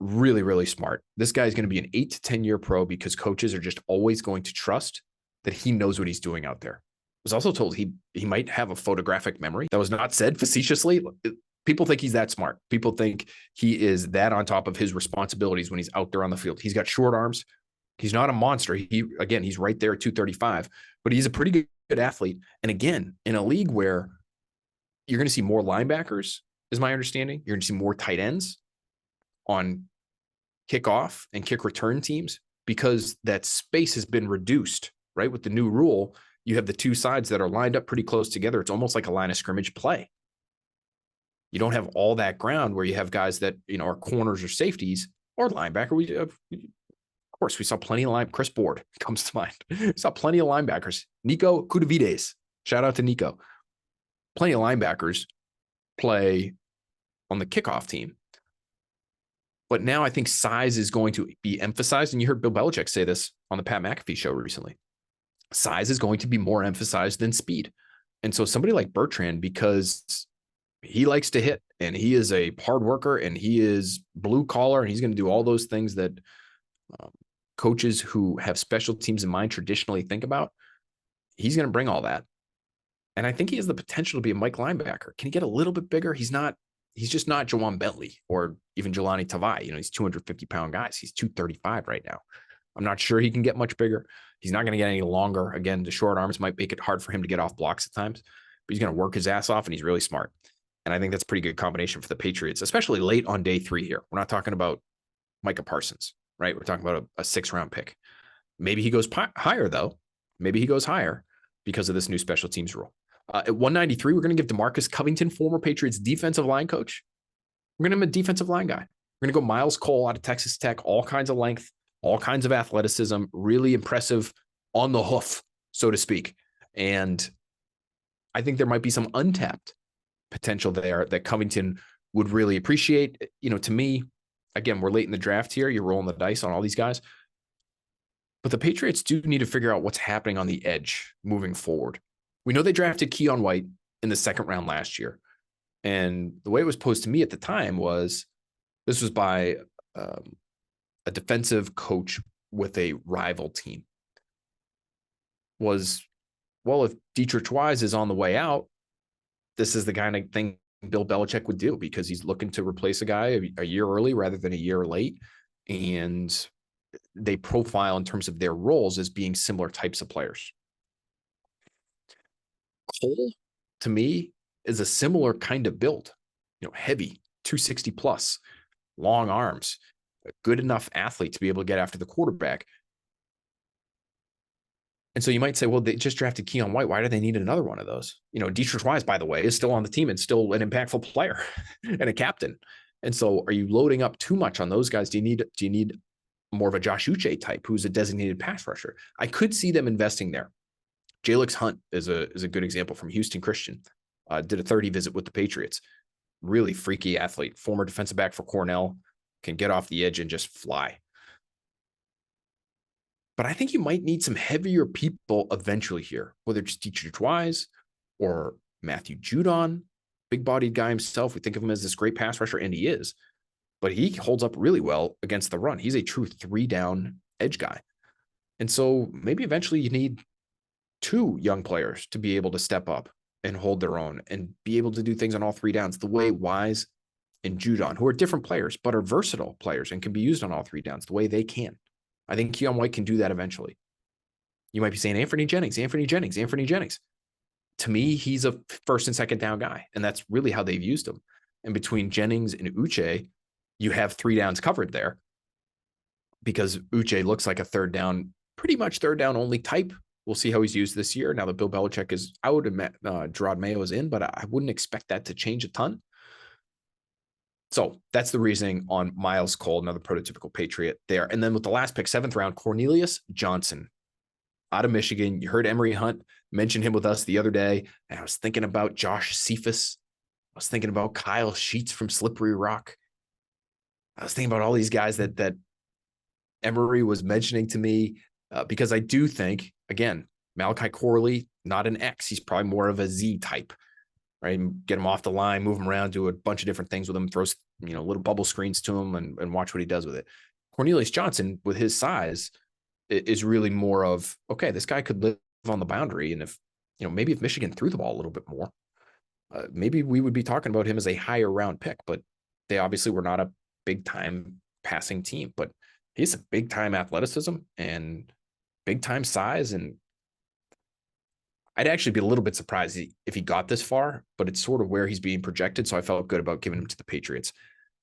really, really smart. This guy is going to be an 8 to 10 year pro because coaches are just always going to trust that he knows what he's doing out there. I was also told he might have a photographic memory. That was not said facetiously. People think he's that smart. People think he is that on top of his responsibilities when he's out there on the field. He's got short arms. He's not a monster. He's right there at 235, but he's a pretty good athlete. And again, in a league where you're going to see more linebackers, is my understanding. You're going to see more tight ends on kickoff and kick return teams because that space has been reduced, right? With the new rule, you have the two sides that are lined up pretty close together. It's almost like a line of scrimmage play. You don't have all that ground where you have guys that, are corners or safeties or linebacker. Of course, we saw plenty of Chris Board comes to mind. We saw plenty of linebackers. Nico Kudavides, shout out to Nico. Plenty of linebackers play on the kickoff team. But now I think size is going to be emphasized. And you heard Bill Belichick say this on the Pat McAfee show recently. Size is going to be more emphasized than speed. And so somebody like Bertrand, because he likes to hit and he is a hard worker and he is blue collar and he's going to do all those things that coaches who have special teams in mind traditionally think about, he's going to bring all that. And I think he has the potential to be a Mike linebacker. Can he get a little bit bigger? He's just not Jawan Bentley or even Jelani Tavai. He's 250-pound guys. He's 235 right now. I'm not sure he can get much bigger. He's not going to get any longer. Again, the short arms might make it hard for him to get off blocks at times, but he's going to work his ass off and he's really smart. And I think that's a pretty good combination for the Patriots, especially late on day 3 here. We're not talking about Micah Parsons, right? We're talking about a 6th-round pick. Maybe he goes higher, though. Maybe he goes higher because of this new special teams rule. At 193, we're going to give DeMarcus Covington, former Patriots defensive line coach. We're going to give him a defensive line guy. We're going to go Miles Cole out of Texas Tech, all kinds of length, all kinds of athleticism, really impressive on the hoof, so to speak. And I think there might be some untapped potential there that Covington would really appreciate. To me, again, we're late in the draft here. You're rolling the dice on all these guys. But the Patriots do need to figure out what's happening on the edge moving forward. We know they drafted Keon White in the 2nd round last year. And the way it was posed to me at the time was this was by a defensive coach with a rival team. If Dietrich Wise is on the way out, this is the kind of thing Bill Belichick would do because he's looking to replace a guy a year early rather than a year late. And they profile in terms of their roles as being similar types of players. Cole, to me, is a similar kind of build, heavy, 260 plus, long arms, a good enough athlete to be able to get after the quarterback. And so you might say, well, they just drafted Keon White. Why do they need another one of those? Dietrich Wise, by the way, is still on the team and still an impactful player and a captain. And so are you loading up too much on those guys? Do you need more of a Josh Uche type who's a designated pass rusher? I could see them investing there. Jalix Hunt is a good example from Houston Christian. Did a 30 visit with the Patriots. Really freaky athlete, former defensive back for Cornell, can get off the edge and just fly. But I think you might need some heavier people eventually here, whether it's Dietrich Wise or Matthew Judon, big-bodied guy himself. We think of him as this great pass rusher, and he is. But he holds up really well against the run. He's a true 3-down edge guy. And so maybe eventually you need 2 young players to be able to step up and hold their own and be able to do things on all 3 downs the way Wise and Judon, who are different players, but are versatile players and can be used on all 3 downs the way they can. I think Keon White can do that eventually. You might be saying Anthony Jennings. To me, he's a 1st and 2nd down guy, and that's really how they've used him. And between Jennings and Uche, you have 3 downs covered there because Uche looks like a 3rd down, pretty much 3rd down only type. We'll see how he's used this year now that Bill Belichick is out and Gerard Mayo is in, but I wouldn't expect that to change a ton. So that's the reasoning on Miles Cole, another prototypical Patriot there. And then with the last pick, 7th round, Cornelius Johnson out of Michigan. You heard Emery Hunt mention him with us the other day. And I was thinking about Josh Cephas. I was thinking about Kyle Sheets from Slippery Rock. I was thinking about all these guys that Emery was mentioning to me because I do think, again, Malachi Corley, not an X. He's probably more of a Z type, right? Get him off the line, move him around, do a bunch of different things with him, throws, little bubble screens to him and watch what he does with it. Cornelius Johnson, with his size, is really more of, okay, this guy could live on the boundary. And if, maybe if Michigan threw the ball a little bit more, maybe we would be talking about him as a higher round pick, but they obviously were not a big time passing team, but he's a big time athleticism and big time size. And I'd actually be a little bit surprised if he got this far, but it's sort of where he's being projected. So I felt good about giving him to the Patriots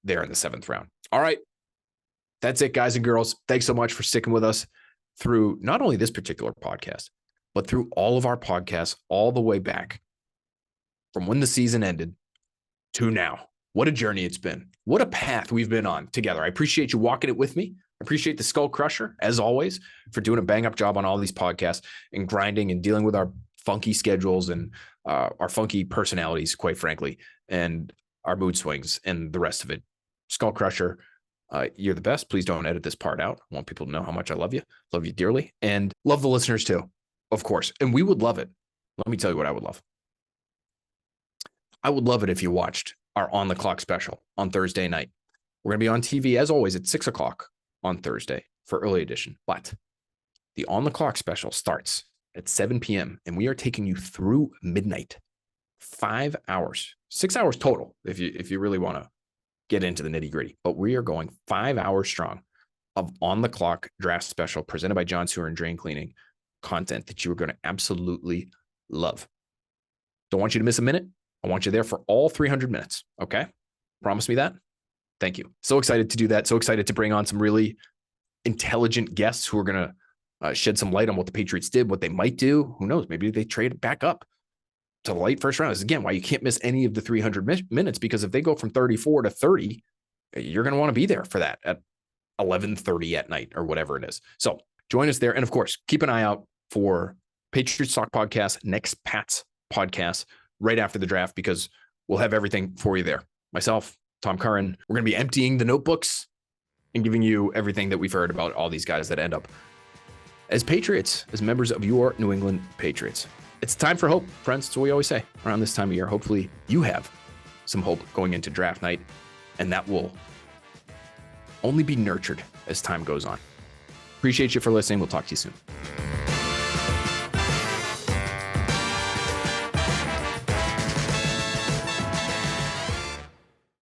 there in the 7th round. All right. That's it, guys and girls. Thanks so much for sticking with us through not only this particular podcast, but through all of our podcasts all the way back from when the season ended to now. What a journey it's been. What a path we've been on together. I appreciate you walking it with me. I appreciate the Skull Crusher, as always, for doing a bang-up job on all these podcasts and grinding and dealing with our funky schedules and our funky personalities, quite frankly, and our mood swings and the rest of it. Skull Crusher, you're the best. Please don't edit this part out. I want people to know how much I love you dearly, and love the listeners too, of course. And we would love it. Let me tell you what I would love. I would love it if you watched our On the Clock special on Thursday night. We're going to be on TV, as always, at 6 o'clock on Thursday for early edition. But the On the Clock special starts at 7 p.m. and we are taking you through midnight. 5 hours, 6 hours total, if you really want to get into the nitty gritty. But we are going 5 hours strong of On the Clock draft special presented by John Sewer and Drain Cleaning content that you are going to absolutely love. Don't want you to miss a minute. I want you there for all 300 minutes. Okay. Promise me that. Thank you. So excited to do that. So excited to bring on some really intelligent guests who are going to shed some light on what the Patriots did, what they might do. Who knows? Maybe they trade back up to the late first round. This is, again, why you can't miss any of the 300 minutes, because if they go from 34 to 30, you're going to want to be there for that at 11:30 at night or whatever it is. So join us there. And of course, keep an eye out for Patriots Talk Podcast, next Pat's podcast right after the draft, because we'll have everything for you there. Myself, Tom Curran, we're going to be emptying the notebooks and giving you everything that we've heard about all these guys that end up as Patriots, as members of your New England Patriots. It's time for hope, friends. That's what we always say around this time of year. Hopefully you have some hope going into draft night, and that will only be nurtured as time goes on. Appreciate you for listening. We'll talk to you soon.